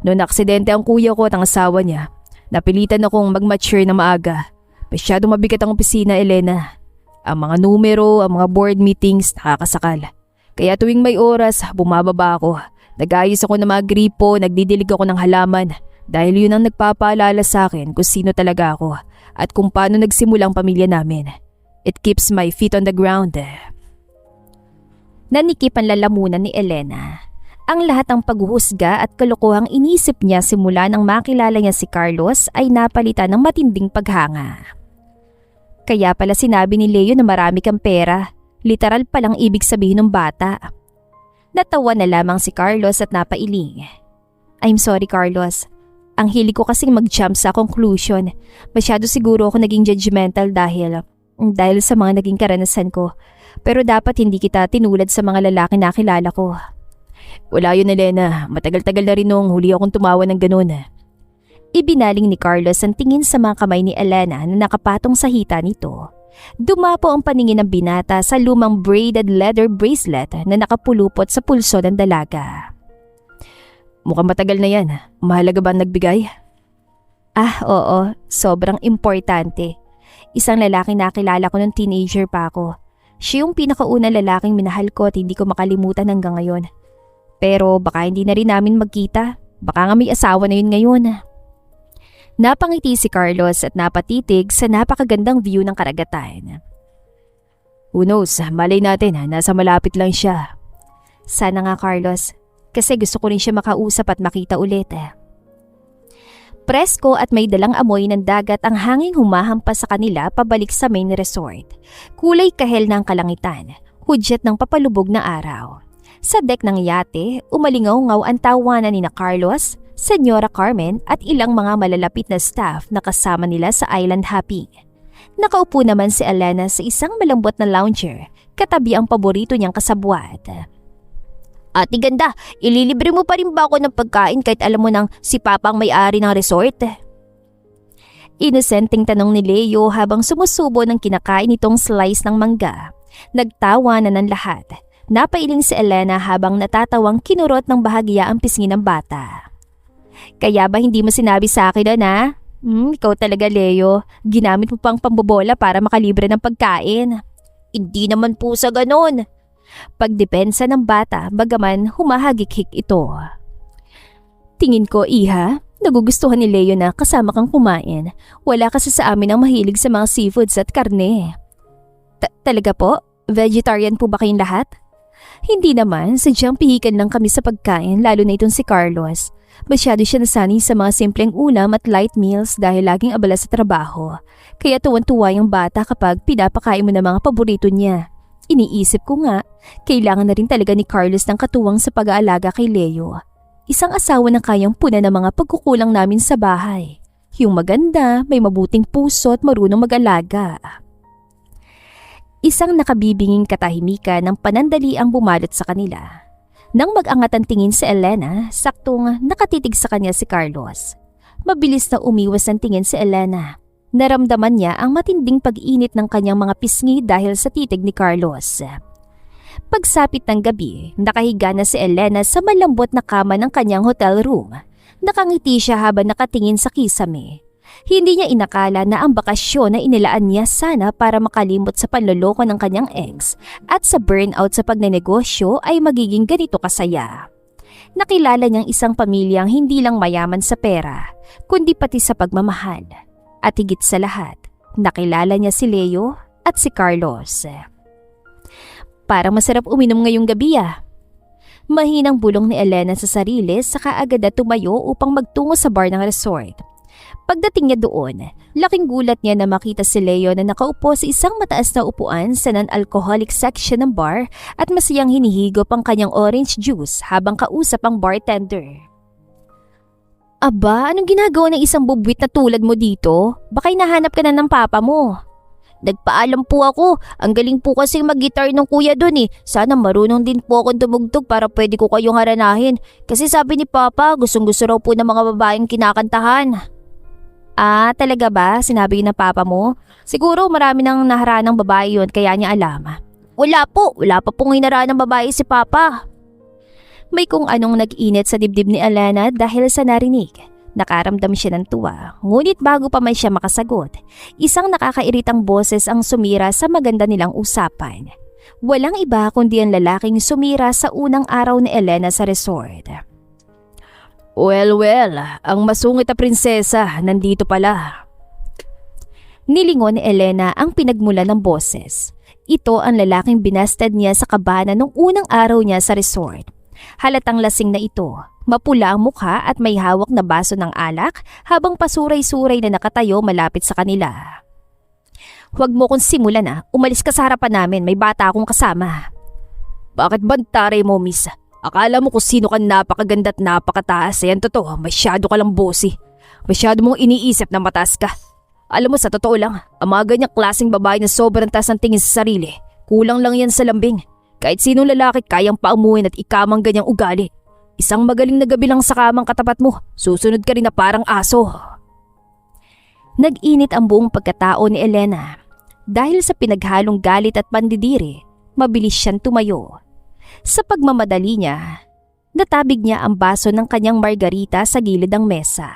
Noong aksidente ang kuya ko at ang asawa niya, napilitan akong mag-mature na maaga. Masyadong mabigat ang opisina, Elena. Ang mga numero, ang mga board meetings, nakakasakal. Kaya tuwing may oras, bumababa ako. Nag-ayos ako ng mga gripo, nagdidilig ako ng halaman dahil yun ang nagpapaalala sa akin kung sino talaga ako at kung paano nagsimula ang pamilya namin. It keeps my feet on the ground. Nanikip ang lalamunan ni Elena. Ang lahat ng paghuhusga at kalokohang inisip niya simula nang makilala niya si Carlos ay napalitan ng matinding paghanga. Kaya pala sinabi ni Leo na marami kang pera. Literal palang ibig sabihin ng bata. Natawa na lamang si Carlos at napailing. I'm sorry, Carlos. Ang hilig ko kasing mag-jump sa conclusion. Masyado siguro ako naging judgmental dahil sa mga naging karanasan ko. Pero dapat hindi kita tinulad sa mga lalaki na kilala ko. Wala yun, Elena. Matagal-tagal na rin nung huli akong tumawa ng ganun. Ibinaling ni Carlos ang tingin sa mga kamay ni Elena na nakapatong sa hita nito. Dumapo ang paningin ng binata sa lumang braided leather bracelet na nakapulupot sa pulso ng dalaga. Mukhang matagal na yan. Mahalaga ba ang nagbigay? Oo. Sobrang importante. Isang lalaki nakilala ko nung teenager pa ako. Siya yung pinakaunang lalaking minahal ko at hindi ko makalimutan hanggang ngayon. Pero baka hindi na rin namin magkita. Baka nga may asawa na yun ngayon. Napangiti si Carlos at napatitig sa napakagandang view ng karagatan. Who knows, malay natin nasa malapit lang siya. Sana nga, Carlos, kasi gusto ko rin siya makausap at makita ulit. Presko at may dalang amoy ng dagat ang hanging humahampas sa kanila pabalik sa main resort. Kulay kahel ng kalangitan, hudyat ng papalubog na araw. Sa deck ng yate, umalingaw-ngaw ang tawanan ni Carlos, Senyora Carmen at ilang mga malalapit na staff na kasama nila sa island hopping. Nakaupo naman si Elena sa isang malambot na lounger, katabi ang paborito niyang kasabwat. Ate ganda, ililibre mo pa rin ba ako ng pagkain kahit alam mo nang si Papa ang may-ari ng resort? Inosenteng tanong ni Leo habang sumusubo ng kinakain nitong slice ng mangga. Nagtawa na ng lahat. Napailing si Elena habang natatawang kinurot ng bahagya ang pisngi ng bata. Kaya ba hindi mo sinabi sa akin doon ha? Ikaw talaga Leo. Ginamit mo pang pambobola para makalibre ng pagkain. Hindi naman po sa ganon. Pagdepensa ng bata bagaman humahagik-hik ito. Tingin ko iha, nagugustuhan ni Leo na kasama kang kumain. Wala kasi sa amin ang mahilig sa mga seafoods at karne. Talaga po? Vegetarian po ba kayong lahat? Hindi naman, sadyang pihikan lang kami sa pagkain lalo na itong si Carlos. Masyado siya nasanay sa mga simpleng ulam at light meals dahil laging abala sa trabaho. Kaya tuwan-tuwa yung bata kapag pinapakain mo ng mga paborito niya. Iniisip ko nga, kailangan na rin talaga ni Carlos ng katuwang sa pag-aalaga kay Leo. Isang asawa na kayang punan ng mga pagkukulang namin sa bahay. Yung maganda, may mabuting puso at marunong mag-alaga. Isang nakabibinging katahimikan ng panandali ang bumalot sa kanila. Nang mag-angat ang tingin si Elena, saktong nakatitig sa kanya si Carlos. Mabilis na umiwas ang tingin si Elena. Naramdaman niya ang matinding pag-init ng kanyang mga pisngi dahil sa titig ni Carlos. Pagsapit ng gabi, nakahiga na si Elena sa malambot na kama ng kanyang hotel room. Nakangiti siya habang nakatingin sa kisame. Hindi niya inakala na ang bakasyon na inilaan niya sana para makalimot sa panloloko ng kanyang ex at sa burnout sa pagnenegosyo ay magiging ganito kasaya. Nakilala niyang isang pamilyang hindi lang mayaman sa pera, kundi pati sa pagmamahal. At higit sa lahat, nakilala niya si Leo at si Carlos. Parang masarap uminom ngayong gabi ah. Mahinang bulong ni Elena sa sarili saka agad na tumayo upang magtungo sa bar ng resort. Pagdating niya doon, laking gulat niya na makita si Leo na nakaupo sa isang mataas na upuan sa non-alcoholic section ng bar at masayang hinihigop ang kanyang orange juice habang kausap ang bartender. Aba, anong ginagawa ng isang bubwit na tulad mo dito? Baka hinahanap ka na ng papa mo. Nagpaalam po ako. Ang galing po kasi mag-gitar ng kuya doon eh. Sana marunong din po akong tumugtog para pwede ko kayong haranahin. Kasi sabi ni Papa, gustong-gusto raw po ng mga babaeng kinakantahan. Ah, talaga ba? Sinabi yun ng papa mo? Siguro marami nang naharanang babae yun kaya niya alam. Wala po. Wala pa pong hinaraan ng babae si Papa. May kung anong nag-init sa dibdib ni Elena dahil sa narinig. Nakaramdam siya ng tuwa, ngunit bago pa man siya makasagot, isang nakakairitang boses ang sumira sa maganda nilang usapan. Walang iba kundi ang lalaking sumira sa unang araw ni Elena sa resort. Well, ang masungit na prinsesa, nandito pala. Nilingon ni Elena ang pinagmula ng boses. Ito ang lalaking binasted niya sa kabana nung unang araw niya sa resort. Halatang lasing na ito, mapula ang mukha at may hawak na baso ng alak habang pasuray-suray na nakatayo malapit sa kanila. Huwag mo kong simulan ah, umalis ka sa harapan namin, may bata akong kasama. Bakit bantare mo, miss? Akala mo kung sino ka napakaganda at napakataas, yan totoo, masyado ka lang bossy. Masyado mong iniisip na mataas ka. Alam mo sa totoo lang, ang mga ganyang klaseng babae na sobrang taas ng tingin sa sarili, kulang lang yan sa lambing. Kahit sinong lalaki kayang paamuhin at ikamang ganyang ugali. Isang magaling na gabi lang sa kamang katapat mo, susunod ka rin na parang aso. Nag-init ang buong pagkatao ni Elena. Dahil sa pinaghalong galit at pandidiri, mabilis siyang tumayo. Sa pagmamadali niya, natabig niya ang baso ng kanyang margarita sa gilid ng mesa.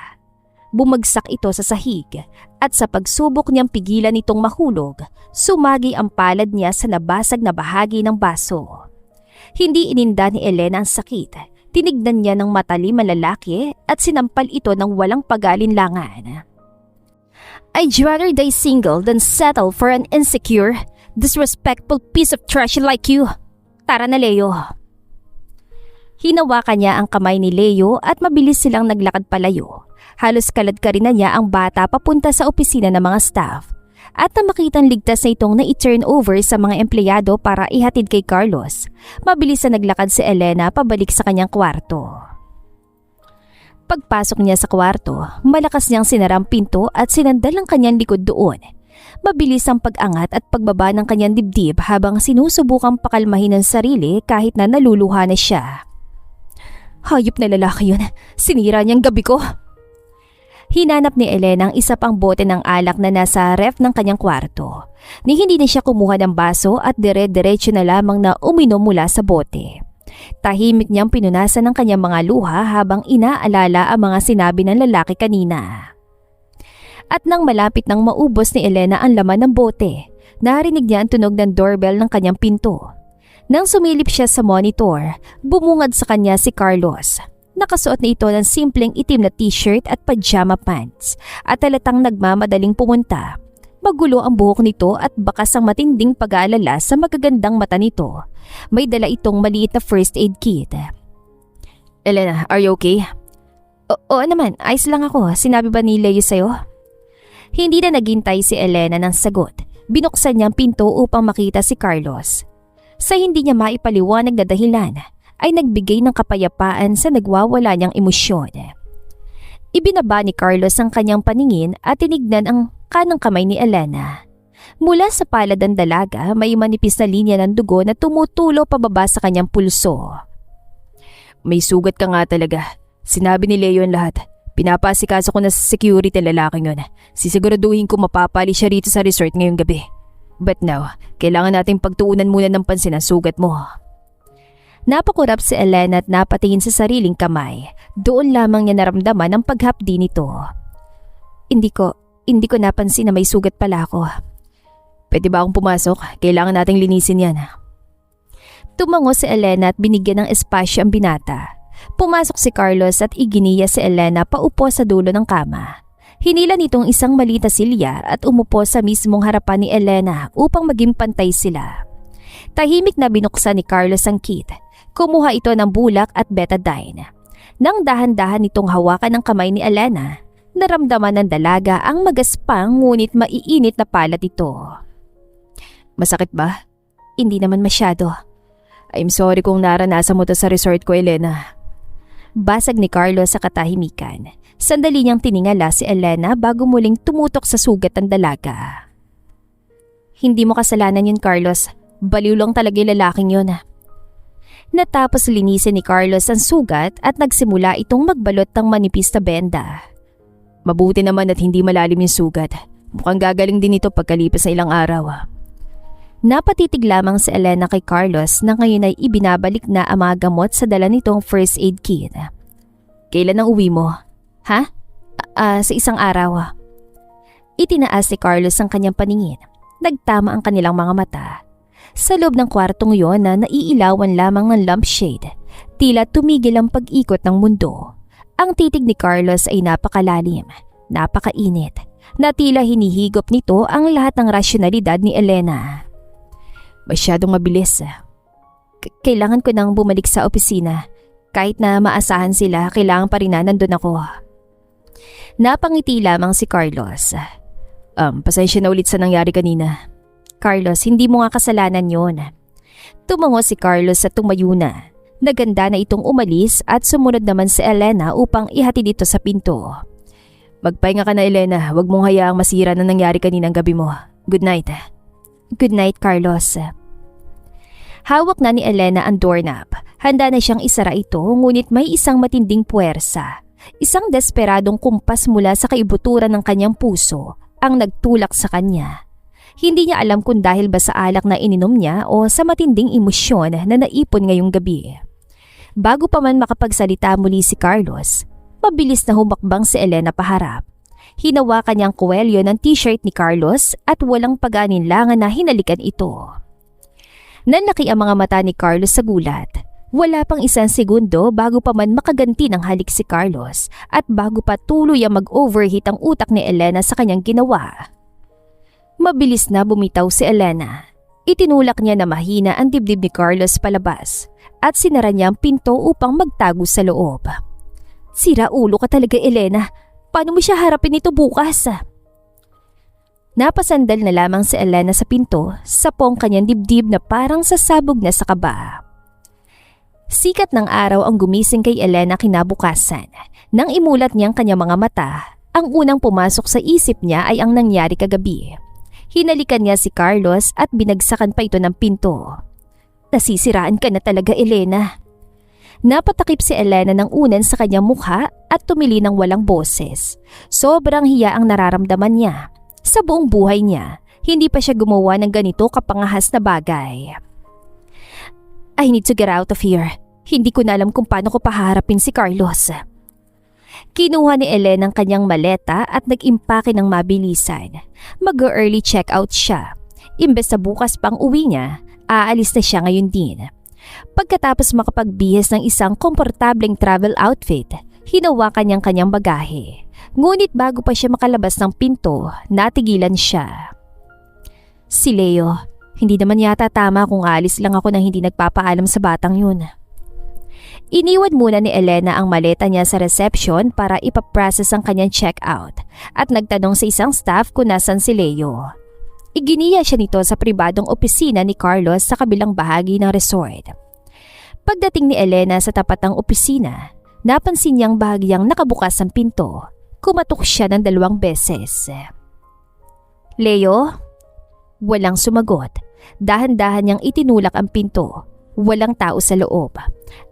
Bumagsak ito sa sahig at sa pagsubok niyang pigilan itong mahulog, sumagi ang palad niya sa nabasag na bahagi ng baso. Hindi ininda ni Elena ang sakit. Tinignan niya ng matalim ang lalaki at sinampal ito ng walang pag-alinlangan. I'd rather die single than settle for an insecure, disrespectful piece of trash like you. Tara na, Leo. Hinawakan niya ang kamay ni Leo at mabilis silang naglakad palayo. Halos kalad-karin na niya ang bata papunta sa opisina ng mga staff. At na makitang ligtas na itong na-turn over sa mga empleyado para ihatid kay Carlos, mabilis na naglakad si Elena pabalik sa kanyang kwarto. Pagpasok niya sa kwarto, malakas niyang sinara ang pinto at sinandal ang kanyang likod doon. Mabilis ang pag-angat at pagbaba ng kanyang dibdib habang sinusubukang pakalmahin ang sarili kahit na naluluha na siya. Hayop na lalaki yun, sinira niyang gabi ko. Hinanap ni Elena ang isa pang bote ng alak na nasa ref ng kanyang kwarto. Ni hindi na siya kumuha ng baso at dire-diretso na lamang na uminom mula sa bote. Tahimik niyang pinunasan ng kanyang mga luha habang inaalala ang mga sinabi ng lalaki kanina. At nang malapit nang maubos ni Elena ang laman ng bote, narinig niya ang tunog ng doorbell ng kanyang pinto. Nang sumilip siya sa monitor, bumungad sa kanya si Carlos. Nakasuot na ito ng simpleng itim na t-shirt at pajama pants at halatang nagmamadaling pumunta. Magulo ang buhok nito at bakas ang matinding pag-aalala sa magagandang mata nito. May dala itong maliit na first aid kit. Elena, are you okay? Oo naman, ayos lang ako. Sinabi ba ni Leo sa'yo? Hindi na naghintay si Elena ng sagot. Binuksan niya ang pinto upang makita si Carlos. Sa hindi niya maipaliwanag na dahilan, ay nagbigay ng kapayapaan sa nagwawala niyang emosyon. Ibinaba ni Carlos ang kanyang paningin at tinignan ang kanang kamay ni Elena. Mula sa palad ng dalaga, may manipis na linya ng dugo na tumutulo pababa sa kanyang pulso. May sugat ka nga talaga. Sinabi ni Leo ang lahat. Pinapasikaso ko na sa security lalaking yun. Sisiguraduhin ko mapapali siya rito sa resort ngayong gabi. But now, kailangan nating pagtuunan muna ng pansin ang sugat mo. Napakurap si Elena at napatingin sa sariling kamay. Doon lamang niya naramdaman ang paghapdi nito. Hindi ko napansin na may sugat pala ako. Pwede ba akong pumasok? Kailangan nating linisin yan. Tumango si Elena at binigyan ng espasyo ang binata. Pumasok si Carlos at iginiya si Elena paupo sa dulo ng kama. Hinila nitong isang maliit na silya at umupo sa mismong harapan ni Elena upang maging pantay sila. Tahimik na binuksan ni Carlos ang kit. Kumuha ito ng bulak at betadine. Nang dahan-dahan nitong hawakan ng kamay ni Elena, naramdaman ng dalaga ang magaspang ngunit maiinit na palad ito. Masakit ba? Hindi naman masyado. I'm sorry kung naranasan mo to sa resort ko, Elena. Basag ni Carlos sa katahimikan. Sandali niyang tiningala si Elena bago muling tumutok sa sugat ng dalaga. Hindi mo kasalanan yun, Carlos. Baliw lang talaga yung lalaking yun. Natapos linisin ni Carlos ang sugat at nagsimula itong magbalot ng manipis na benda. Mabuti naman at hindi malalim yung sugat. Mukhang gagaling din ito pagkalipas ng ilang araw. Napatitig lamang si Elena kay Carlos na ngayon ay ibinabalik na ang mga gamot sa dala nitong first aid kit. Kailan ang uwi mo? Ha? Sa isang araw. Itinaas ni Carlos ang kanyang paningin. Nagtama ang kanilang mga mata. Sa loob ng kwartong yon na naiilawan lamang ng lampshade, tila tumigil ang pag-ikot ng mundo. Ang titig ni Carlos ay napakalalim, napakainit, na tila hinihigop nito ang lahat ng rasyonalidad ni Elena. Masyadong mabilis. Kailangan ko nang bumalik sa opisina. Kahit na maasahan sila, kailangan pa rin na nandun ako. Napangiti lamang si Carlos. Pasensya na ulit sa nangyari kanina. Carlos, hindi mo nga kasalanan yon. Tumango si Carlos at tumayo na. Naganda na itong umalis at sumunod naman si Elena upang ihatid ito sa pinto. Magpahinga ka na, Elena. Huwag mong hayaang masira na nangyari kaninang gabi mo. Good night. Good night, Carlos. Hawak na ni Elena ang doorknob. Handa na siyang isara ito ngunit may isang matinding puwersa. Isang desperadong kumpas mula sa kaibuturan ng kanyang puso ang nagtulak sa kanya. Hindi niya alam kung dahil ba sa alak na ininom niya o sa matinding emosyon na naipon ngayong gabi. Bago pa man makapagsalita muli si Carlos, mabilis na humakbang si Elena paharap. Hinawakan niya ang kuwelyo ng t-shirt ni Carlos at walang pag-aalinlangan na hinalikan ito. Nanlaki ang mga mata ni Carlos sa gulat. Wala pang isang segundo bago pa man makaganti ng halik si Carlos at bago pa tuloy ang mag-overheat ang utak ni Elena sa kanyang ginawa. Mabilis na bumitaw si Elena. Itinulak niya na mahina ang dibdib ni Carlos palabas at sinara niya ang pinto upang magtago sa loob. Sira ulo ka talaga, Elena. Paano mo siya harapin ito bukas? Napasandal na lamang si Elena sa pinto, sapong kanyang dibdib na parang sasabog na sa kaba. Sikat ng araw ang gumising kay Elena kinabukasan. Nang imulat niyang kanyang mga mata, ang unang pumasok sa isip niya ay ang nangyari kagabi. Hinalikan niya si Carlos at binagsakan pa ito ng pinto. Nasisiraan ka na talaga, Elena. Napatakip si Elena ng unan sa kanyang mukha at tumili ng walang boses. Sobrang hiya ang nararamdaman niya. Sa buong buhay niya, hindi pa siya gumawa ng ganito kapangahas na bagay. I need to get out of here. Hindi ko na alam kung paano ko paharapin si Carlos. Kinuha ni Elena ang kanyang maleta at nag-impake ng mabilisan. Mag-early check-out siya. Imbes na bukas pang uwi niya, aalis na siya ngayon din. Pagkatapos makapagbihis ng isang komportableng travel outfit, hinawakan niyang kanyang bagahe. Ngunit bago pa siya makalabas ng pinto, natigilan siya. Si Leo, hindi naman yata tama kung aalis lang ako nang hindi nagpapaalam sa batang yun. Iniwan muna ni Elena ang maleta niya sa reception para ipaprocess ang kanyang check-out at nagtanong sa isang staff kung nasan si Leo. Iginiya siya nito sa pribadong opisina ni Carlos sa kabilang bahagi ng resort. Pagdating ni Elena sa tapat ng opisina, napansin niyang bahagyang nakabukas ang pinto. Kumatok siya ng 2 beses. Leo? Walang sumagot. Dahan-dahan niyang itinulak ang pinto. Walang tao sa loob.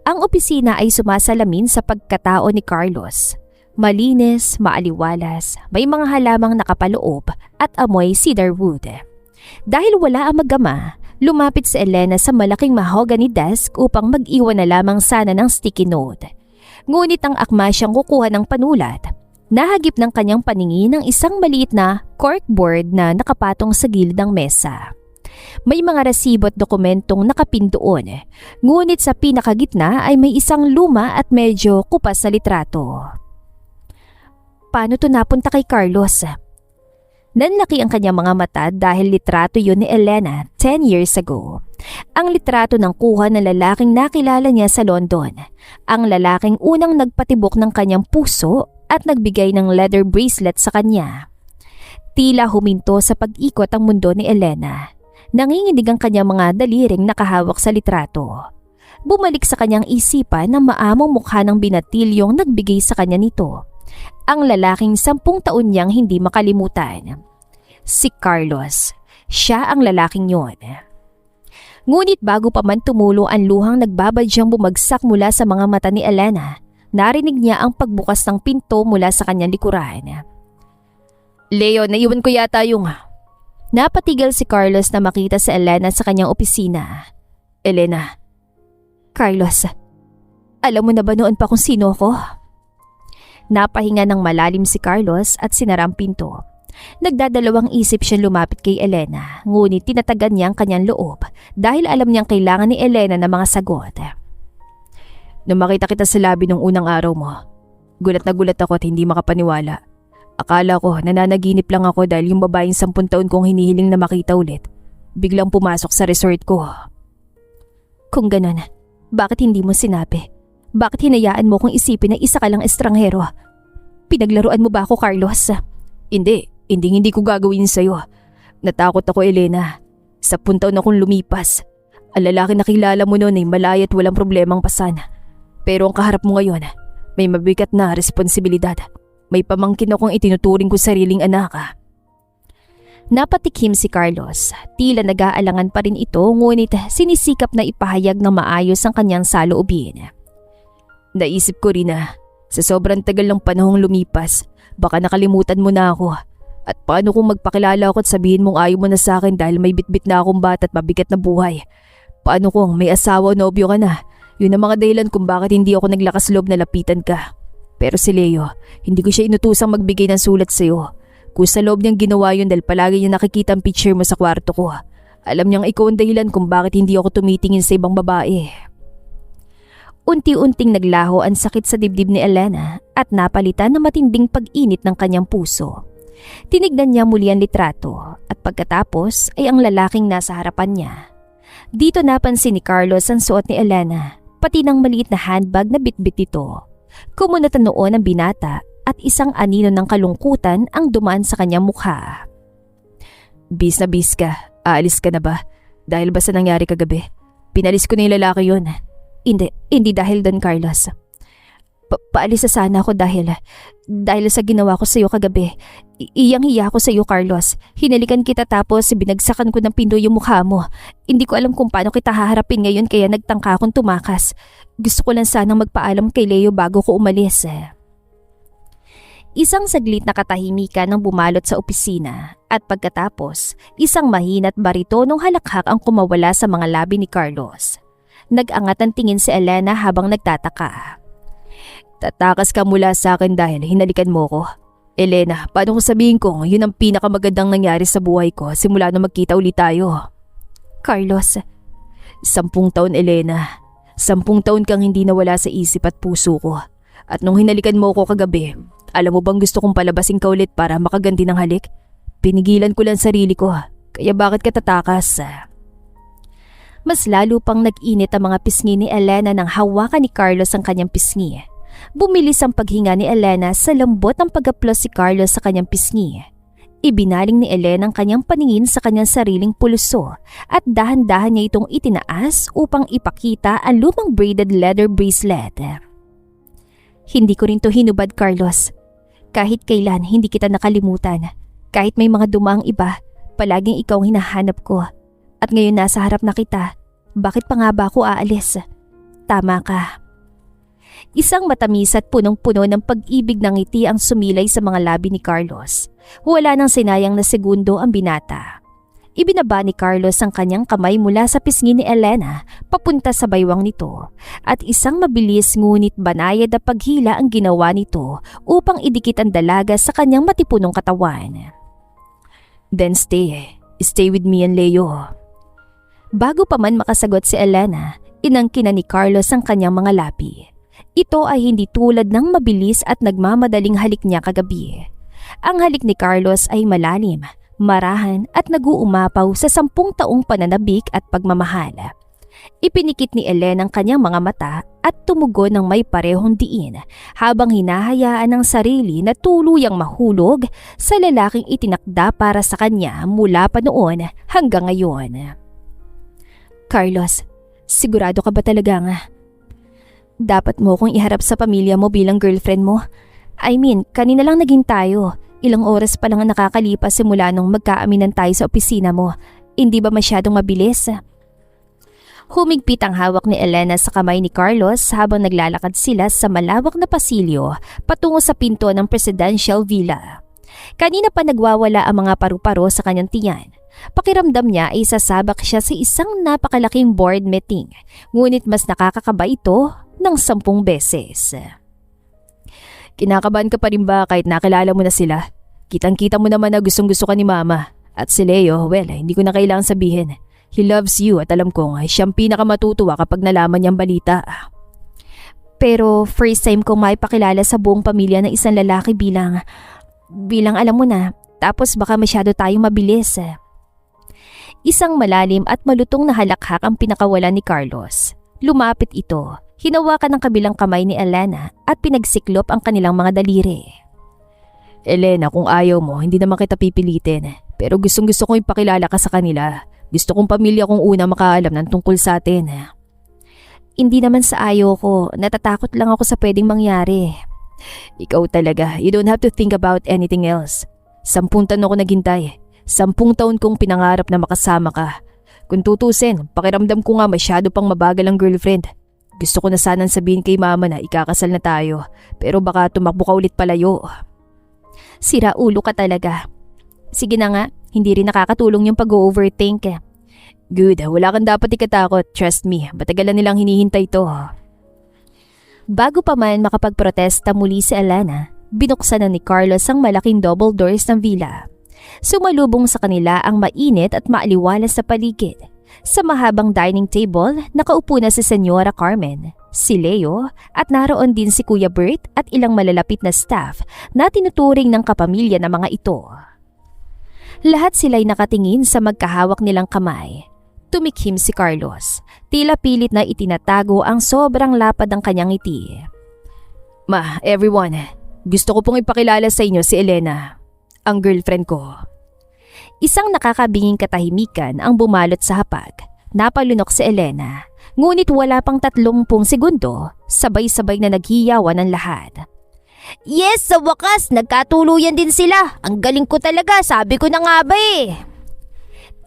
Ang opisina ay sumasalamin sa pagkatao ni Carlos. Malinis, maaliwalas, may mga halamang nakapaloob at amoy cedarwood. Dahil wala ang magama, lumapit si Elena sa malaking mahogany desk upang mag-iwan na lamang sana ng sticky note. Ngunit ang akma siyang kukuha ng panulat, nahagip ng kanyang paningin ng isang maliit na corkboard na nakapatong sa gilid ng mesa. May mga resibo at dokumentong nakapin doon, ngunit sa pinakagitna ay may isang luma at medyo kupas na litrato. Paano to napunta kay Carlos? Nanlaki ang kanyang mga mata dahil litrato yun ni Elena 10 years ago. Ang litrato ng kuha ng lalaking nakilala niya sa London. Ang lalaking unang nagpatibok ng kanyang puso at nagbigay ng leather bracelet sa kanya. Tila huminto sa pag-ikot ang mundo ni Elena. Nanginginig ang kanyang mga daliring nakahawak sa litrato. Bumalik sa kanyang isipan ang maamong mukha ng binatilyong nagbigay sa kanya nito. Ang lalaking 10 taon niyang hindi makalimutan. Si Carlos. Siya ang lalaking yon. Ngunit bago pa man tumulo ang luhang nagbabadyang bumagsak mula sa mga mata ni Elena, narinig niya ang pagbukas ng pinto mula sa kanyang likuran. Leo, naiwan ko yata yung... Napatigil si Carlos na makita si Elena sa kanyang opisina. Elena. Carlos, alam mo na ba noon pa kung sino ako? Napahinga ng malalim si Carlos at sinara ang pinto. Nagdadalawang isip siyang lumapit kay Elena, ngunit tinatagan niya ang kanyang loob dahil alam niyang kailangan ni Elena ng mga sagot. Nung makita kita sa labi nung unang araw mo, gulat na gulat ako at hindi makapaniwala. Akala ko nananaginip lang ako dahil yung babaeng 10 taon kong hinihiling na makita ulit, biglang pumasok sa resort ko. Kung ganun, bakit hindi mo sinabi? Bakit hinayaan mo kong isipin na isa ka lang estranghero? Pinaglaruan mo ba ako, Carlos? Hindi ko gagawin sa'yo. Natakot ako, Elena. 10 taon akong lumipas. Ang lalaki na kilala mo noon ay malaya at walang problemang pasan. Pero ang kaharap mo ngayon, may mabigat na responsibilidad. May pamangkin akong itinuturing ko sariling anak. Napatikim si Carlos. Tila nag-aalangan pa rin ito, ngunit sinisikap na ipahayag ng maayos ang kanyang saloobin. Naisip ko rin na sa sobrang tagal ng panahong lumipas, baka nakalimutan mo na ako. At paano kung magpakilala ako at sabihin mong ayaw mo na sa akin dahil may bitbit na akong bata at mabigat na buhay? Paano kung may asawa o nobyo ka na? Yun ang mga dahilan kung bakit hindi ako naglakas loob na lapitan ka. Pero si Leo, hindi ko siya inutusang magbigay ng sulat sa'yo. Kung sa loob niyang ginawa yun dahil palagi niya nakikita ang picture mo sa kwarto ko. Alam niyang ikaw ang dahilan kung bakit hindi ako tumitingin sa ibang babae. Unti-unting naglaho ang sakit sa dibdib ni Elena at napalitan ng matinding pag-init ng kanyang puso. Tinignan niya muli ang litrato at pagkatapos ay ang lalaking nasa harapan niya. Dito napansin ni Carlos ang suot ni Elena, pati ng maliit na handbag na bitbit nito. Kumunat noon ang binata at isang anino ng kalungkutan ang dumaan sa kanyang mukha. Bis na bis ka, aalis ka na ba? Dahil ba sa nangyari kagabi? Pinalis ko na yung lalaki yun. Hindi dahil doon, Carlos. Paalis na sana ako dahil sa ginawa ko sa iyo kagabi. Iyang-hiya ako sa iyo, Carlos. Hinalikan kita tapos binagsakan ko ng pinto yung mukha mo. Hindi ko alam kung paano kita haharapin ngayon kaya nagtangka akong tumakas. Gusto ko lang sanang magpaalam kay Leo bago ko umalis. Isang saglit na katahimikan ang bumalot sa opisina at pagkatapos, isang mahina't baritonong halakhak ang kumawala sa mga labi ni Carlos. Nag-angat ang tingin si Elena habang nagtataka. Tatakas ka mula sa akin dahil hinalikan mo ko. Elena, paano ko sabihin kong yun ang pinakamagandang nangyari sa buhay ko simula nung magkita ulit tayo? Carlos, 10 taon Elena. 10 taon kang hindi nawala sa isip at puso ko. At nung hinalikan mo ko kagabi, alam mo bang gusto kong palabasin ka ulit para makaganti ng halik? Pinigilan ko lang sarili ko, kaya bakit ka tatakas? Mas lalo pang nag-init ang mga pisngi ni Elena nang hawakan ni Carlos ang kanyang pisngi. Bumilis ang paghinga ni Elena sa lambot ng pag-aplos si Carlos sa kanyang pisngi. Ibinaling ni Elena ang kanyang paningin sa kanyang sariling pulso at dahan-dahan niya itong itinaas upang ipakita ang lumang braided leather bracelet. Hindi ko rin to hinubad, Carlos. Kahit kailan hindi kita nakalimutan. Kahit may mga dumaang iba, palaging ikaw ang hinahanap ko. At ngayon nasa harap na kita, bakit pa nga ba ako aalis? Tama ka. Isang matamis at punong-puno ng pag-ibig ng ngiti ang sumilay sa mga labi ni Carlos. Wala nang sinayang na segundo ang binata. Ibinaba ni Carlos ang kanyang kamay mula sa pisngi ni Elena papunta sa baywang nito at isang mabilis ngunit banayad na paghila ang ginawa nito upang idikit ang dalaga sa kanyang matipunong katawan. Then stay with me and Leo. Bago pa man makasagot si Elena, inangkina ni Carlos ang kanyang mga labi. Ito ay hindi tulad ng mabilis at nagmamadaling halik niya kagabi. Ang halik ni Carlos ay malalim, marahan at nag-uumapaw sa 10 taong pananabik at pagmamahal. Ipinikit ni Elena ang kanyang mga mata at tumugon ng may parehong diin habang hinahayaan ang sarili na tuluyang mahulog sa lalaking itinakda para sa kanya mula pa noon hanggang ngayon. Carlos, sigurado ka ba talaga nga? Dapat mo kong iharap sa pamilya mo bilang girlfriend mo. I mean, kanina lang naging tayo. Ilang oras pa lang ang nakakalipas simula nung magkaaminan tayo sa opisina mo. Hindi ba masyadong mabilis? Humigpit ang hawak ni Elena sa kamay ni Carlos habang naglalakad sila sa malawak na pasilyo patungo sa pinto ng presidential villa. Kanina pa nagwawala ang mga paru-paro sa kanyang tiyan. Pakiramdam niya ay sasabak siya sa isang napakalaking board meeting, ngunit mas nakakakaba ito ng 10 beses. Kinakabahan ka pa rin ba kahit nakilala mo na sila? Kitang-kita mo naman na gustong-gusto ka ni Mama. At si Leo, well, hindi ko na kailangan sabihin. He loves you at alam kong siyang pinakamatutuwa kapag nalaman niyang balita. Pero first time kong maipakilala sa buong pamilya ng isang lalaki bilang alam mo na, tapos baka masyado tayong mabilis. Isang malalim at malutong na halakhak ang pinakawalan ni Carlos. Lumapit ito. Hinawakan ng kabilang kamay ni Elena at pinagsiklop ang kanilang mga daliri. Elena, kung ayaw mo, hindi naman kita pipilitin. Pero gustong-gusto kong ipakilala ka sa kanila. Gusto kong pamilya kong una makaalam ng tungkol sa atin. Hindi naman sa ayaw ko. Natatakot lang ako sa pwedeng mangyari. Ikaw talaga. You don't have to think about anything else. 10 taon ako naghintay. 10 taon kong pinangarap na makasama ka. Kung tutusin, pakiramdam ko nga masyado pang mabagal ang girlfriend. Gusto ko na sanang sabihin kay Mama na ikakasal na tayo, pero baka tumakbo ka ulit palayo. Sira ulo ka talaga. Sige na nga, hindi rin nakakatulong yung pag-overthink. Good, wala kang dapat ikatakot, trust me, matagalan nilang hinihintay to. Bago pa man makapagprotesta muli si Elena, binuksan na ni Carlos ang malaking double doors ng villa. Sumalubong sa kanila ang mainit at maaliwalas sa paligid. Sa mahabang dining table, nakaupo na si Senyora Carmen, si Leo at naroon din si Kuya Bert at ilang malalapit na staff na tinuturing ng kapamilya ng mga ito. Lahat sila'y nakatingin sa magkahawak nilang kamay. Tumikhim si Carlos, tila pilit na itinatago ang sobrang lapad ng kanyang ngiti. Ma, everyone, gusto ko pong ipakilala sa inyo si Elena, ang girlfriend ko. Isang nakakabinging katahimikan ang bumalot sa hapag. Napalunok si Elena. Ngunit wala pang 30 segundo, sabay-sabay na naghiyawan ang lahat. Yes, sa wakas, nagkatuluyan din sila. Ang galing ko talaga, sabi ko na nga ba eh.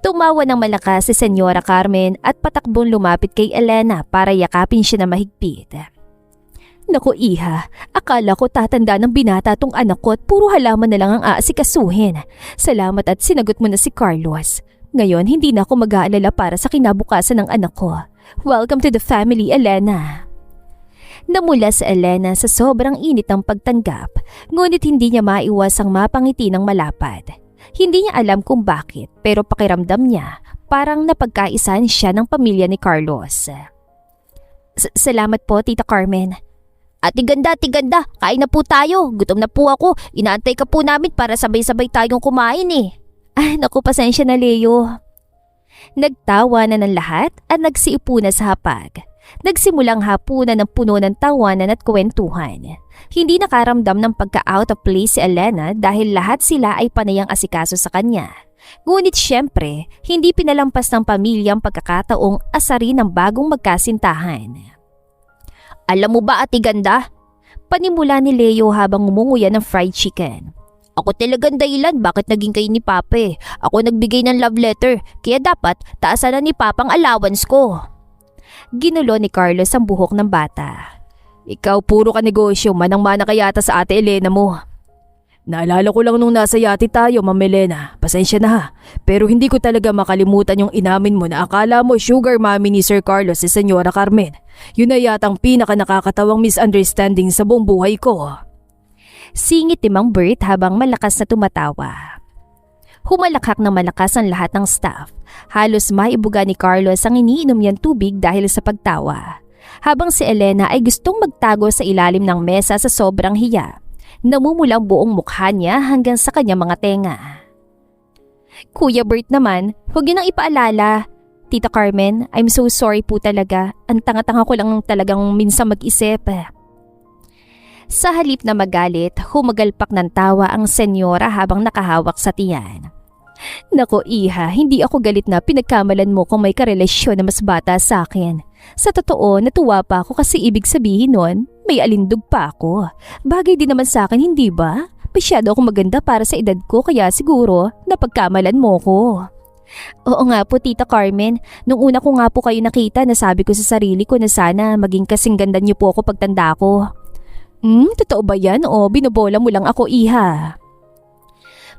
Tumawa ng malakas si Senyora Carmen at patakbong lumapit kay Elena para yakapin siya na mahigpit. Naku iha, akala ko tatanda ng binata tong anak ko at puro halaman na lang ang aasikasuhin. Salamat at sinagot mo na si Carlos. Ngayon hindi na ako mag-aalala para sa kinabukasan ng anak ko. Welcome to the family, Elena. Namula sa Elena sa sobrang init ng pagtanggap, ngunit hindi niya maiwasang mapangiti ng malapad. Hindi niya alam kung bakit pero pakiramdam niya parang napagkaisahan siya ng pamilya ni Carlos. Salamat po, Tita Carmen. Ate ganda, kain na po tayo. Gutom na po ako. Inaantay ka po namin para sabay-sabay tayong kumain eh. Ay, naku, pasensya na, Leo. Nagtawa na ng lahat at nagsiupo na sa hapag. Nagsimulang hapunan ng puno ng tawanan at kwentuhan. Hindi nakaramdam ng pagka-out of place si Elena dahil lahat sila ay panayang asikaso sa kanya. Ngunit syempre, hindi pinalampas ng pamilyang pagkakataong asarin ng bagong magkasintahan. Alam mo ba, ate ganda? Panimula ni Leo habang ngumunguya ng fried chicken. Ako talagang dahilan bakit naging kayo ni Papa eh. Ako nagbigay ng love letter, kaya dapat taasan na ni Papa ang allowance ko. Ginulo ni Carlos ang buhok ng bata. Ikaw puro ka negosyo, manang-mana ka yata sa ate Elena mo. Naalala ko lang nung nasa yate tayo, Ma'am Elena. Pasensya na ha. Pero hindi ko talaga makalimutan yung inamin mo na akala mo sugar mommy ni Sir Carlos si Senyora Carmen. Yun na yatang pinaka nakakatawang misunderstanding sa buong buhay ko. Singit ni Mang Bert habang malakas na tumatawa. Humalakhak na malakas ang lahat ng staff. Halos maibuga ni Carlos ang iniinom niyang tubig dahil sa pagtawa. Habang si Elena ay gustong magtago sa ilalim ng mesa sa sobrang hiya. Namumulang buong mukha niya hanggang sa kanyang mga tenga. Kuya Bert naman, huwag niyo nang ipaalala. Tita Carmen, I'm so sorry po talaga. Ang tanga-tanga ko lang talagang minsan mag-isip. Sa halip na magalit, humagalpak ng tawa ang senyora habang nakahawak sa tiyan. Nako iha, hindi ako galit na pinagkamalan mo kung may karelasyon na mas bata sa akin. Sa totoo, natuwa pa ako kasi ibig sabihin nun, may alindog pa ako. Bagay din naman sa akin, hindi ba? Masyado ako maganda para sa edad ko kaya siguro napagkamalan mo ko. Oo nga po, Tita Carmen. Nung una ko nga po kayo nakita, nasabi ko sa sarili ko na sana maging kasing ganda niyo po ako pagtanda ko. Totoo ba yan o binobola mo lang ako, iha?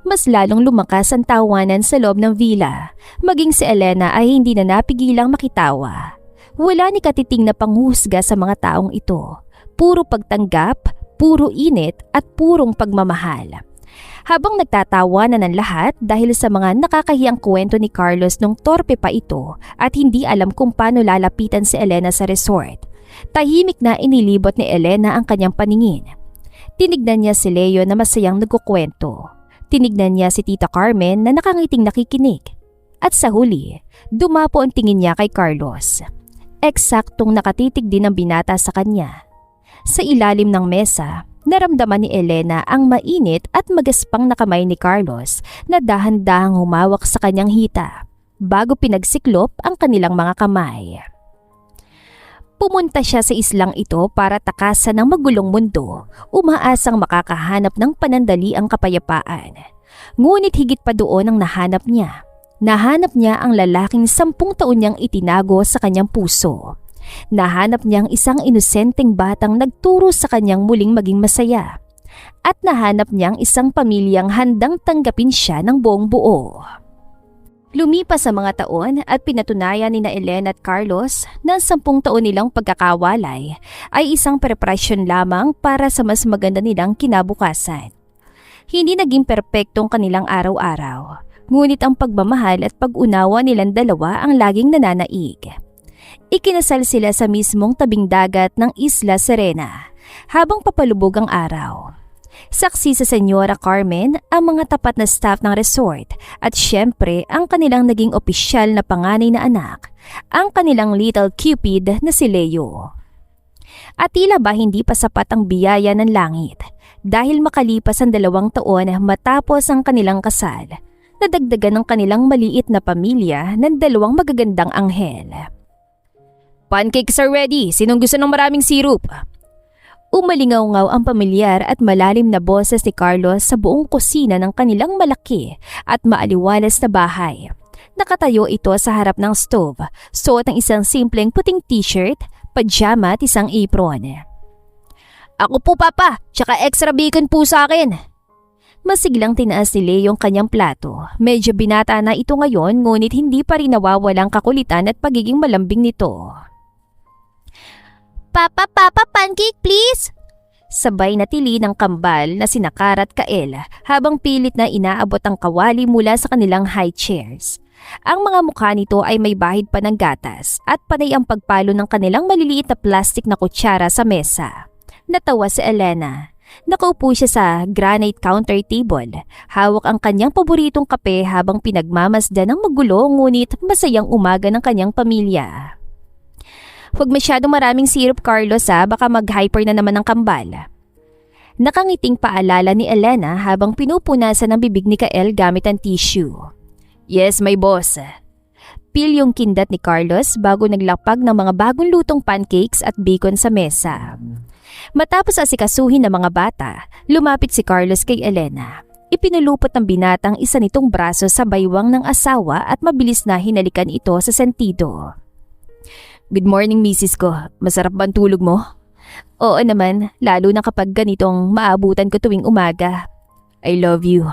Mas lalong lumakas ang tawanan sa loob ng villa. Maging si Elena ay hindi na napigilang makitawa. Wala ni katiting na panghusga sa mga taong ito. Puro pagtanggap, puro init at purong pagmamahal. Habang nagtatawanan ng lahat dahil sa mga nakakahiyang kwento ni Carlos nung torpe pa ito at hindi alam kung paano lalapitan si Elena sa resort. Tahimik na inilibot ni Elena ang kanyang paningin. Tinignan niya si Leo na masayang nagkukwento. Tinignan niya si Tita Carmen na nakangiting nakikinig. At sa huli, dumapo ang tingin niya kay Carlos. Eksaktong nakatitig din ang binata sa kanya. Sa ilalim ng mesa, naramdaman ni Elena ang mainit at magaspang na kamay ni Carlos na dahan-dahang humawak sa kanyang hita bago pinagsiklop ang kanilang mga kamay. Pumunta siya sa islang ito para takasan ng magulong mundo, umaasang makakahanap ng panandaliang kapayapaan. Ngunit higit pa doon ang nahanap niya. Nahanap niya ang lalaking 10 taon niyang itinago sa kanyang puso. Nahanap niya ang isang inosenteng batang nagturo sa kanyang muling maging masaya. At nahanap niya ang isang pamilyang handang tanggapin siya ng buong buo. Lumipas ang mga taon at pinatunayan ni na Elena at Carlos na 10 taon nilang pagkakawalay ay isang preparasyon lamang para sa mas maganda nilang kinabukasan. Hindi naging perpektong kanilang araw-araw, ngunit ang pagmamahal at pag-unawa nilang dalawa ang laging nananaig. Ikinasal sila sa mismong tabing dagat ng Isla Serena habang papalubog ang araw. Saksi sa Senyora Carmen ang mga tapat na staff ng resort at syempre ang kanilang naging opisyal na panganay na anak, ang kanilang little cupid na si Leo. At tila ba hindi pa sapat ang biyaya ng langit dahil makalipas ang 2 taon matapos ang kanilang kasal, nadagdagan ng kanilang maliit na pamilya ng 2 magagandang anghel. Pancakes are ready. Sinong gusto ng maraming sirup? Umalingaw-ngaw ang pamilyar at malalim na boses ni Carlos sa buong kusina ng kanilang malaki at maaliwalas na bahay. Nakatayo ito sa harap ng stove, suot ang isang simpleng puting t-shirt, pajama at isang apron. Ako po papa, tsaka extra bacon po sa akin. Masiglang tinaas ni Leo ang kanyang plato. Medyo binata na ito ngayon ngunit hindi pa rin nawawalang kakulitan at pagiging malambing nito. Papa, pancake please! Sabay na tili ng kambal na sina Kara at Kael habang pilit na inaabot ang kawali mula sa kanilang high chairs. Ang mga mukha nito ay may bahid pa ng gatas at panay ang pagpalo ng kanilang maliliit na plastic na kutsara sa mesa. Natawa si Elena. Nakaupo siya sa granite counter table. Hawak ang kanyang paboritong kape habang pinagmamasdan ng magulo ngunit masayang umaga ng kanyang pamilya. Huwag masyadong maraming syrup, Carlos, baka mag-hyper na naman ang kambal. Nakangiting paalala ni Elena habang pinupunasan ang bibig ni Kael gamit ang tissue. Yes, my boss. Pil yung kindat ni Carlos bago naglapag ng mga bagong lutong pancakes at bacon sa mesa. Matapos asikasuhin ng mga bata, lumapit si Carlos kay Elena. Ipinulupot ng binatang isa nitong braso sa baywang ng asawa at mabilis na hinalikan ito sa sentido. Good morning, misis ko. Masarap ba ang tulog mo? Oo naman, lalo na kapag ganitong maabutan ko tuwing umaga. I love you.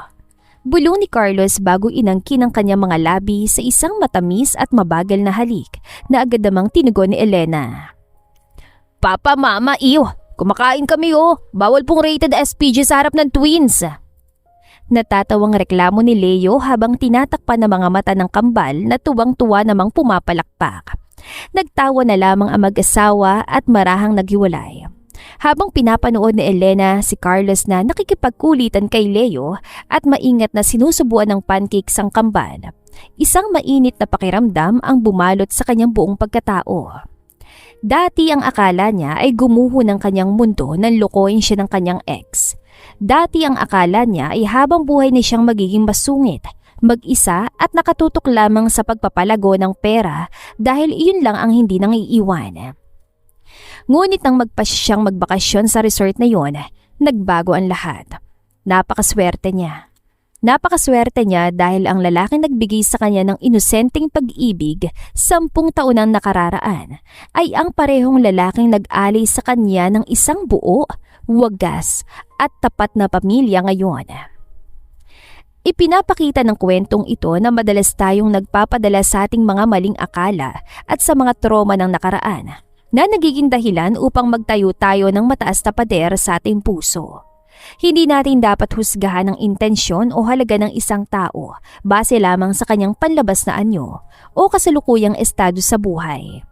Bulong ni Carlos bago inangkin ang kanyang mga labi sa isang matamis at mabagal na halik na agad namang tinugon ni Elena. Papa, mama, iyo, kumakain kami Bawal pong rated SPG sa harap ng twins. Natatawang reklamo ni Leo habang tinatakpan ng mga mata ng kambal na tuwang-tuwa namang pumapalakpak. Nagtawa na lamang ang mag-asawa at marahang naghiwalay. Habang pinapanood ni Elena si Carlos na nakikipagkulitan kay Leo at maingat na sinusubuan ng pancakes ang kambal, isang mainit na pakiramdam ang bumalot sa kanyang buong pagkatao. Dati ang akala niya ay gumuho ng kanyang mundo nang lokohin siya ng kanyang ex. Dati ang akala niya ay habang buhay na siyang magiging masungit, mag-isa at nakatutok lamang sa pagpapalago ng pera dahil iyon lang ang hindi nang iiwan. Ngunit nang siyang magbakasyon sa resort na yon, nagbago ang lahat. Napakaswerte niya. Napakaswerte niya dahil ang lalaking nagbigay sa kanya ng inosenteng pag-ibig 10 taon ang nakararaan ay ang parehong lalaking nag-alay sa kanya ng isang buo, wagas at tapat na pamilya ngayon. Ipinapakita ng kwentong ito na madalas tayong nagpapadala sa ating mga maling akala at sa mga trauma ng nakaraan na nagiging dahilan upang magtayo tayo ng mataas na pader sa ating puso. Hindi natin dapat husgahan ang intensyon o halaga ng isang tao base lamang sa kanyang panlabas na anyo o kasalukuyang estado sa buhay.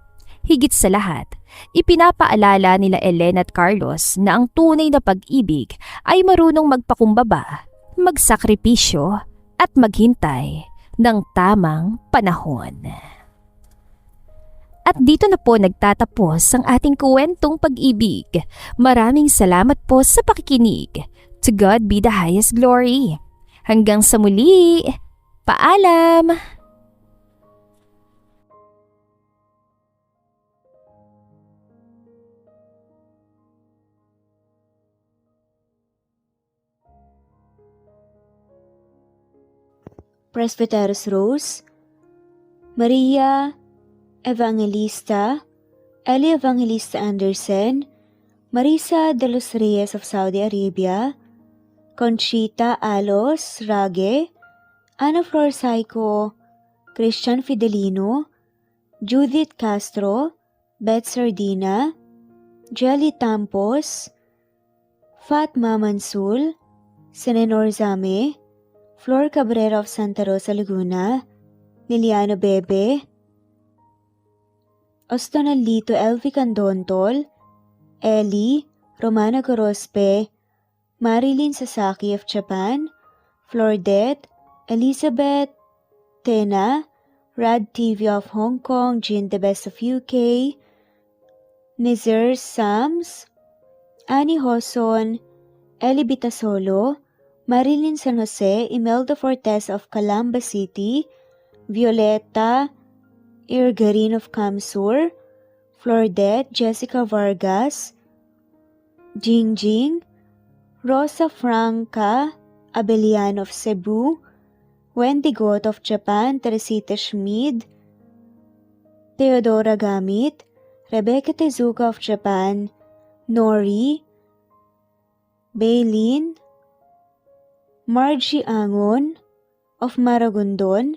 Higit sa lahat, ipinapaalala nila Elena at Carlos na ang tunay na pag-ibig ay marunong magpakumbaba, magsakripisyo at maghintay ng tamang panahon. At dito na po nagtatapos ang ating kwentong pag-ibig. Maraming salamat po sa pakikinig. To God be the highest glory. Hanggang sa muli. Paalam! Presbyteros Rose, Maria Evangelista, Eli Evangelista Anderson, Marisa de los Reyes of Saudi Arabia, Conchita Alos Rage, Ana Flor Saico, Christian Fidelino, Judith Castro, Beth Sardina, Jelly Tampos, Fatma Mansul, Senenor Zame, Flor Cabrera of Santa Rosa, Laguna, Liliano Bebe, Ostonalito Elvi Candontol, Eli, Romana Gorospe, Marilyn Sasaki of Japan, Flordet, Elizabeth Tena, Rad TV of Hong Kong, Jean the Best of UK, Nizar Sams, Annie Hoson, Eli Bitasolo, Marilyn San Jose, Imelda Fortes of Calamba City, Violeta Irgarin of Kamsur, Flordet, Jessica Vargas, Jingjing, Rosa Franca Abelian of Cebu, Wendy Goth of Japan, Teresita Schmid, Theodora Gamit, Rebecca Tezuka of Japan, Nori, Baylin, Margie Angon of Maragondon,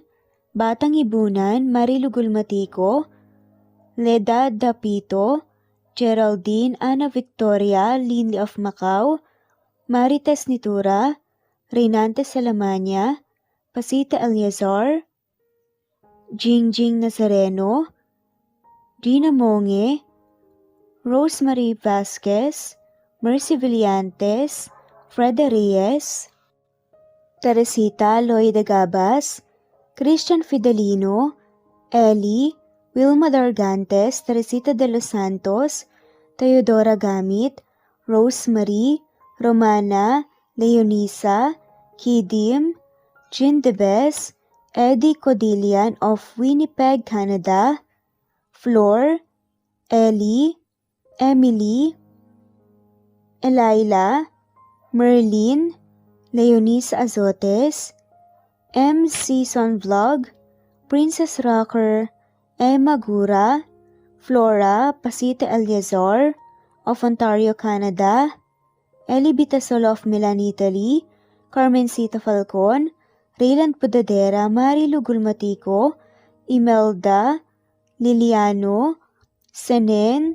Batang Ibunan, Marilugul Matiko, Leda Dapito, Geraldine Ana Victoria Linley of Macau, Marites Nitura, Reynante Salamania, Pasita Eliazar, Jingjing Nazareno, Gina Monge, Rosemary Vasquez, Mercy Villantes, Freda Reyes, Teresita Loida Gabas, Christian Fidelino, Ellie, Wilma Dargantes, Teresita de los Santos, Teodora Gamit, Rosemary, Romana, Leonisa, Kidim, Jean Debes, Eddie Codillian of Winnipeg, Canada, Flor, Ellie, Emily, Elila, Merlin, Leonisa Azotes, M. Season Vlog, Princess Rocker, Emma Gura, Flora Pasita Eliazar of Ontario, Canada, Eli Bitasol of Milan, Italy, Carmencita Falcon, Rayland Pudadera, Marilu Gulmatico, Imelda, Liliano, Senen,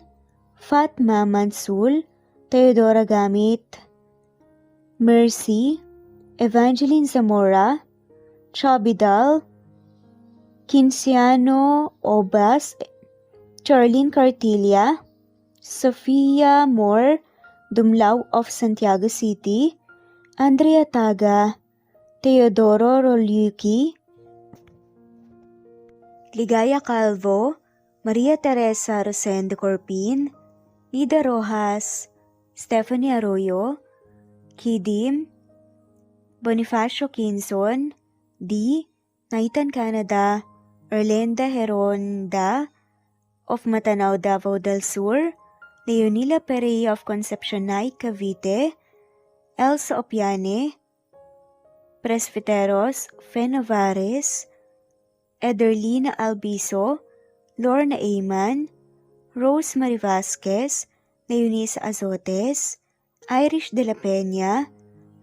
Fatma Mansul, Teodora Gamit, Mercy, Evangeline Zamora, Chabidal, Kinciano Obas, Charlene Cartilla, Sofia Moore, Dumlao of Santiago City, Andrea Taga, Teodoro Roliuki, Ligaya Calvo, Maria Teresa Rosendo Corpin, Ida Rojas, Stephanie Arroyo, Kidim, Bonifacio Quinzon, D. Naitan, Canada, Erlenda Heronda of Matanao, Davao del Sur, Leonila Perea of Concepcion, Cavite, Elsa Opiane, Presbiteros Fe Navares, Ederlina Albiso, Lorna Ayman, Rosemary Vasquez, Leonisa Azotes, Irish de la Peña,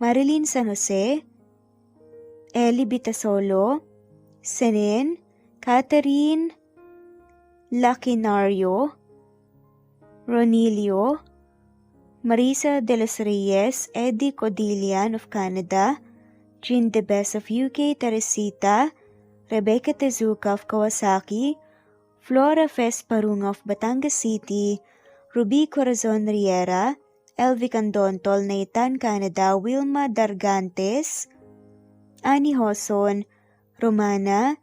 Marilyn San Jose, Eli Bitasolo, Senen, Catherine Lacinario, Ronilio, Marisa de los Reyes, Eddie Codillian of Canada, Jean Debes of UK, Teresita, Rebecca Tezuka of Kawasaki, Flora Fes Parung of Batangas City, Ruby Corazon Riera, Elvi Candontol, Naitan, Canada, Wilma Dargantes, Annie Hoson, Romana,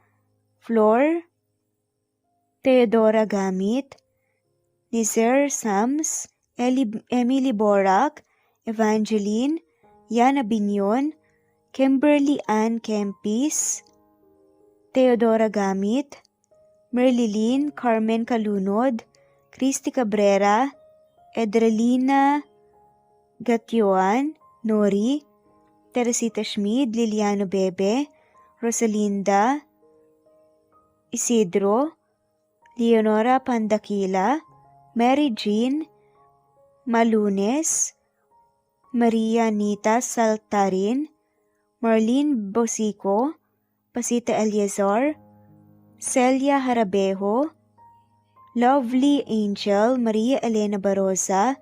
Flor, Teodora Gamit, Nizer Sams, Emily Borak, Evangeline, Yana Binyon, Kimberly Ann Kempis, Teodora Gamit, Merlilyn Carmen Calunod, Christy Cabrera, Edralina Gatyoan, Nori, Teresita Schmid, Liliano Bebe, Rosalinda Isidro, Leonora Pandakila, Mary Jean Malunes, Maria Nita Saltarin, Marlene Bosico, Pasita Eliazar, Celia Harabejo, Lovely Angel, Maria Elena Barosa,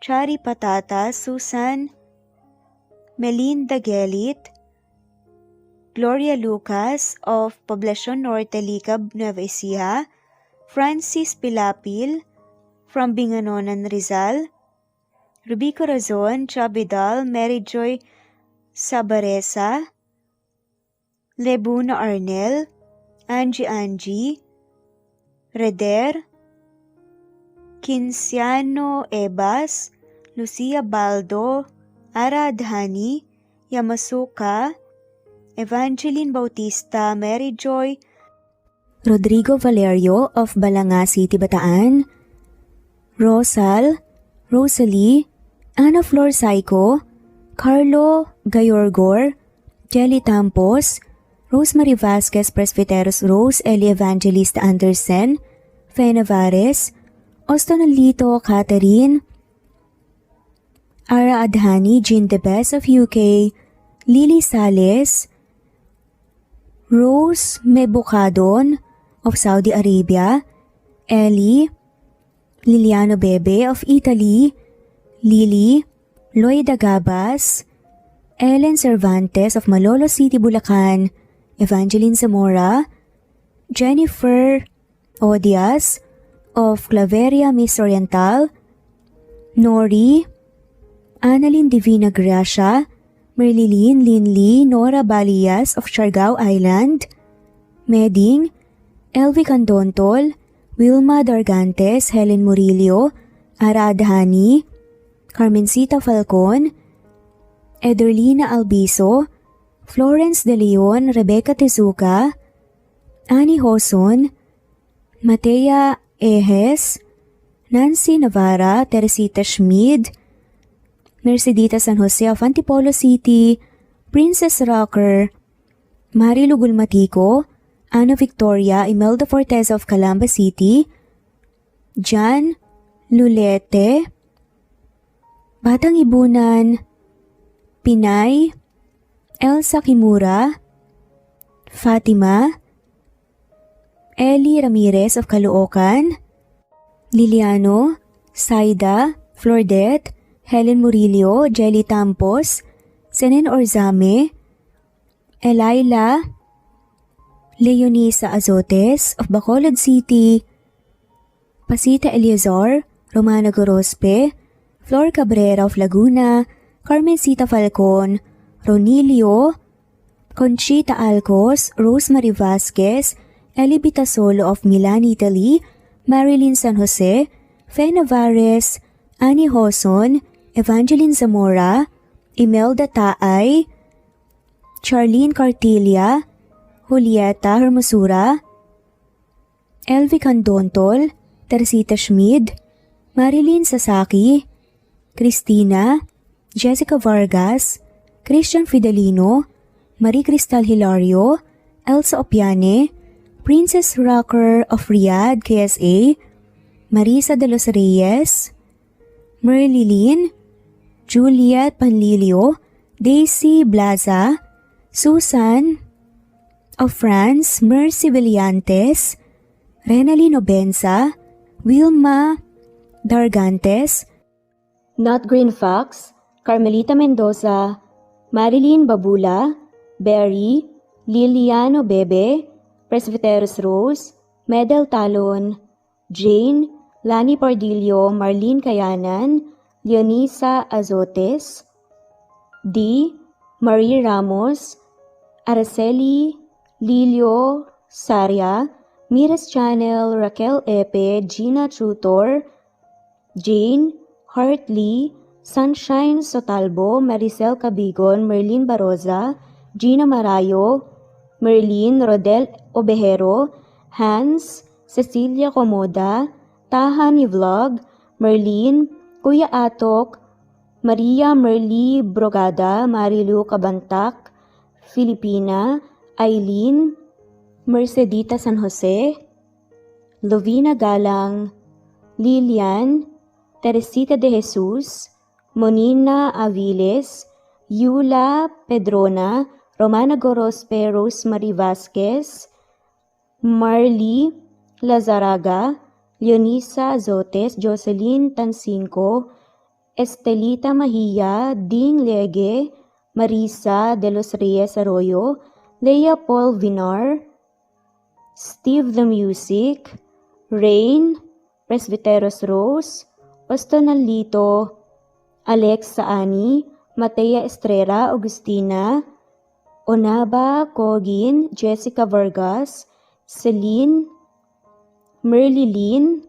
Chari Patata, Susan Melinda Gelit, Gloria Lucas of Poblacion Norte, Licab, Nueva Ecija, Francis Pilapil from Binganonan, Rizal, Ruby Corazon, Chabidal, Mary Joy Sabaresa, Lebuna Arnel, Angie, Reder, Kinciano Ebas, Lucia Baldo, Ara Adhani, Yamasuka, Evangeline Bautista, Mary Joy, Rodrigo Valerio of Balanga City, Bataan, Rosal, Rosalie, Ana Flor Saico, Carlo Gayorgor, Jelly Tampos, Rosemary Vasquez Presbiteros Rose, Eli Evangelista Anderson, Fe Navares, Ostonalito Catherine, Ara Adhani, Jean De Best of UK, Lily Sales, Rose Mebukadon of Saudi Arabia, Ellie, Liliano Bebe of Italy, Lily, Loida Gabas, Ellen Cervantes of Malolos City, Bulacan, Evangeline Zamora, Jennifer Odias of Claveria, Miss Oriental, Nori, Annalyn Divina Gracia, Merlilyn Linley Nora Balias of Siargao Island, Meding, Elvi Candontol, Wilma Dargantes, Helen Murillo, Ara Adhani, Carmencita Falcon, Ederlina Albiso, Florence De Leon, Rebecca Tezuka, Annie Hoson, Matea Ejes, Nancy Navarra, Teresita Schmid, Mercedita San Jose of Antipolo City, Princess Rocker, Marilu Gulmatico, Ana Victoria, Imelda Forteza of Calamba City, Jan Lulete, Batang Ibunan, Pinay, Elsa Kimura, Fatima, Ellie Ramirez of Caloocan, Liliano, Saida, Flordette, Helen Murillo, Jelly Tampos, Senen Orzame, Elaila, Leonisa Azotes of Bacolod City, Pasita Eliazar, Romana Gorospe, Flor Cabrera of Laguna, Carmencita Falcon, Ronilio, Conchita Alcos, Rosemary Vasquez, Eli Bitasolo of Milan, Italy, Marilyn San Jose, Fe Navares, Annie Hoson, Evangeline Zamora, Imelda Taay, Charlene Cartilia, Julieta Hermosura, Elvi Candontol, Teresita Schmid, Marilyn Sasaki, Christina, Jessica Vargas, Christian Fidelino, Marie Cristal Hilario, Elsa Opiane, Princess Rocker of Riyadh, KSA, Marisa de los Reyes, Merlilyn, Juliet Panlilio, Daisy Blaza, Susan of France, Mercy Villantes, Renalyn Obenza, Wilma Dargantes, Not Green Fox, Carmelita Mendoza, Marilyn Babula, Berry, Liliano Bebe, Presbyteros Rose, Medel Talon, Jane, Lani Pardillo, Marlene Kayanan, Leonisa Azotes, D. Marie Ramos, Araceli Lilio Saria, Miras Channel, Raquel Epe, Gina Tutor, Jane Hartley, Sunshine Sotalbo, Maricel Cabigon, Merlin Baroza, Gina Marayo, Merlin Rodel Obejero, Hans, Cecilia Comoda, Tahan Vlog, Merlin, Kuya Atok, Maria Merly Brogada, Marilu Cabantac, Filipina, Eileen, Mercedita San Jose, Lovina Galang, Lilian, Teresita de Jesus, Monina Aviles, Yula Pedrona, Romana Gorospe, Rosemary Vasquez, Marley Lazaraga, Leonisa Azotes, Jocelyn Tancinco, Estelita Mahia, Ding Lege, Marisa de los Reyes Arroyo, Leia Paul Vinar, Steve the Music, Rain, Presbyteros Rose, Ostonalito, Alex Saani, Matea Estrella, Agustina, Onaba Cogin, Jessica Vargas, Celine, Merlilyn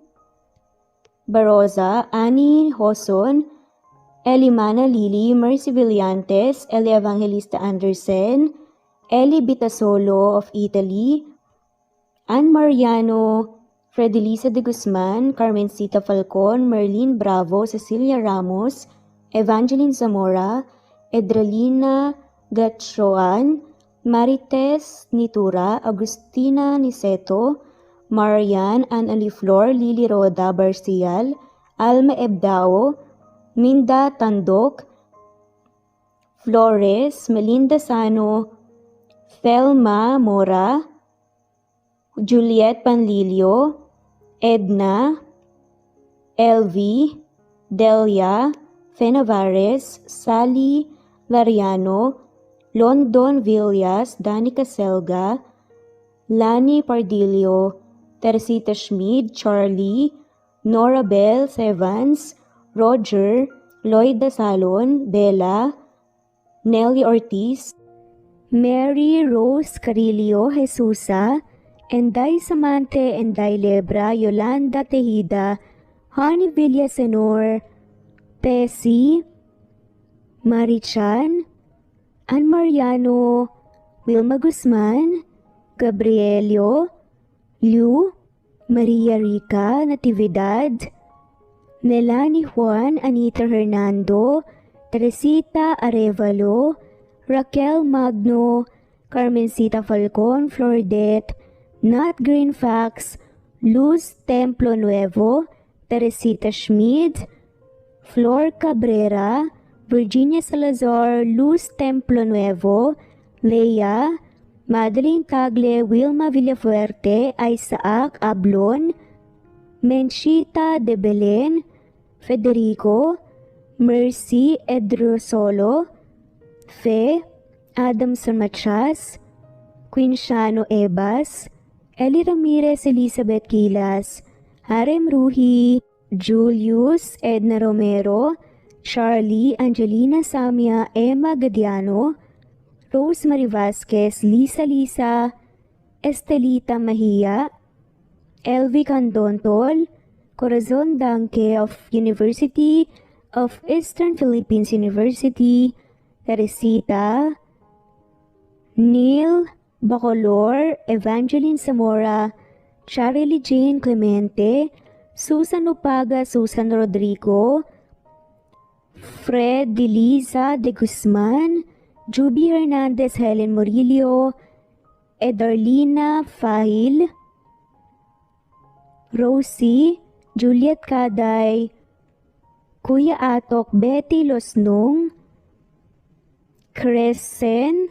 Baroza, Annie Hoson, Elimana Lili, Mercy Villantes, Eli Evangelista Anderson, Eli Bitasolo of Italy, Ann Mariano, Fredelisa de Guzman, Carmencita Falcon, Merlin Bravo, Cecilia Ramos, Evangeline Zamora, Edralina Gatchoan, Marites Nitura, Agustina Niceto, Marian, Ann Aliflor, Lily Roda Barcial, Alma Ebdao, Minda Tandok, Flores, Melinda Sano, Thelma Mora, Juliet Panlilio, Edna, LV, Delia, Fenavares, Sally Lariano, London Villas, Danica Selga, Lani Pardillo, Teresita Schmid, Charlie, Nora Bell Evans, Roger, Lloyd Dasalon, Bella, Nelly Ortiz, Mary Rose Carillo Jesusa, Enday Samante, Enday Lebra, Yolanda Tejida, Honey Villasenor, Tessie, Marichan, Ann Mariano, Wilma Guzman, Gabrielio, Liu, Maria Rica Natividad, Melanie Juan, Anita Hernando, Teresita Arevalo, Raquel Magno, Carmencita Falcon, Flordet, Nat Greenfax, Luz Templo Nuevo, Teresita Schmid, Flor Cabrera, Virginia Salazar, Luz Templo Nuevo, Leia, Madeline Tagle, Wilma Villafuerte, Isaac Ablon, Menchita de Belen, Federico, Mercy Edrosolo, Fe, Adamson Machas, Quinshano Ebas, Eli Ramirez Elizabeth Quilas, Harem Ruhi, Julius Edna Romero, Charlie Angelina Samia, Emma Gadiano, Rosemary Vasquez, Lisa, Estelita Mahia, Elvi Candontol, Corazon Danke of University of Eastern Philippines University, Teresita, Neil Bacolor, Evangeline Zamora, Charlie Jane Clemente, Susan Upaga, Susan Rodrigo, Fred Deliza de Guzman, Juby Hernandez, Helen Murillo, Edarlina Fahil, Rosie, Juliet Kaday, Kuya Atok, Betty Losnong, Crescen,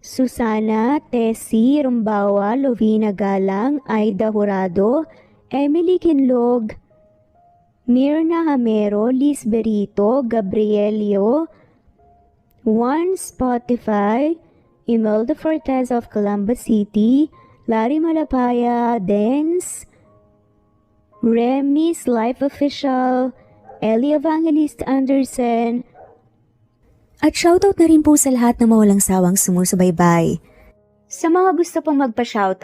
Susana, Tessie Rumbawa, Lovina Galang, Aida Jurado, Emily Kinlog, Mirna Hamero, Liz Berito, Gabrielio, One Spotify, Imelda Fortes of Columbus City, Larry Malapaya, Dance, Remy's Life Official, Ellie Evangelist Anderson, At shoutout na rin po sa lahat na mawalang sawang sumusubaybay. sa mga gusto pong magpa-shoutout,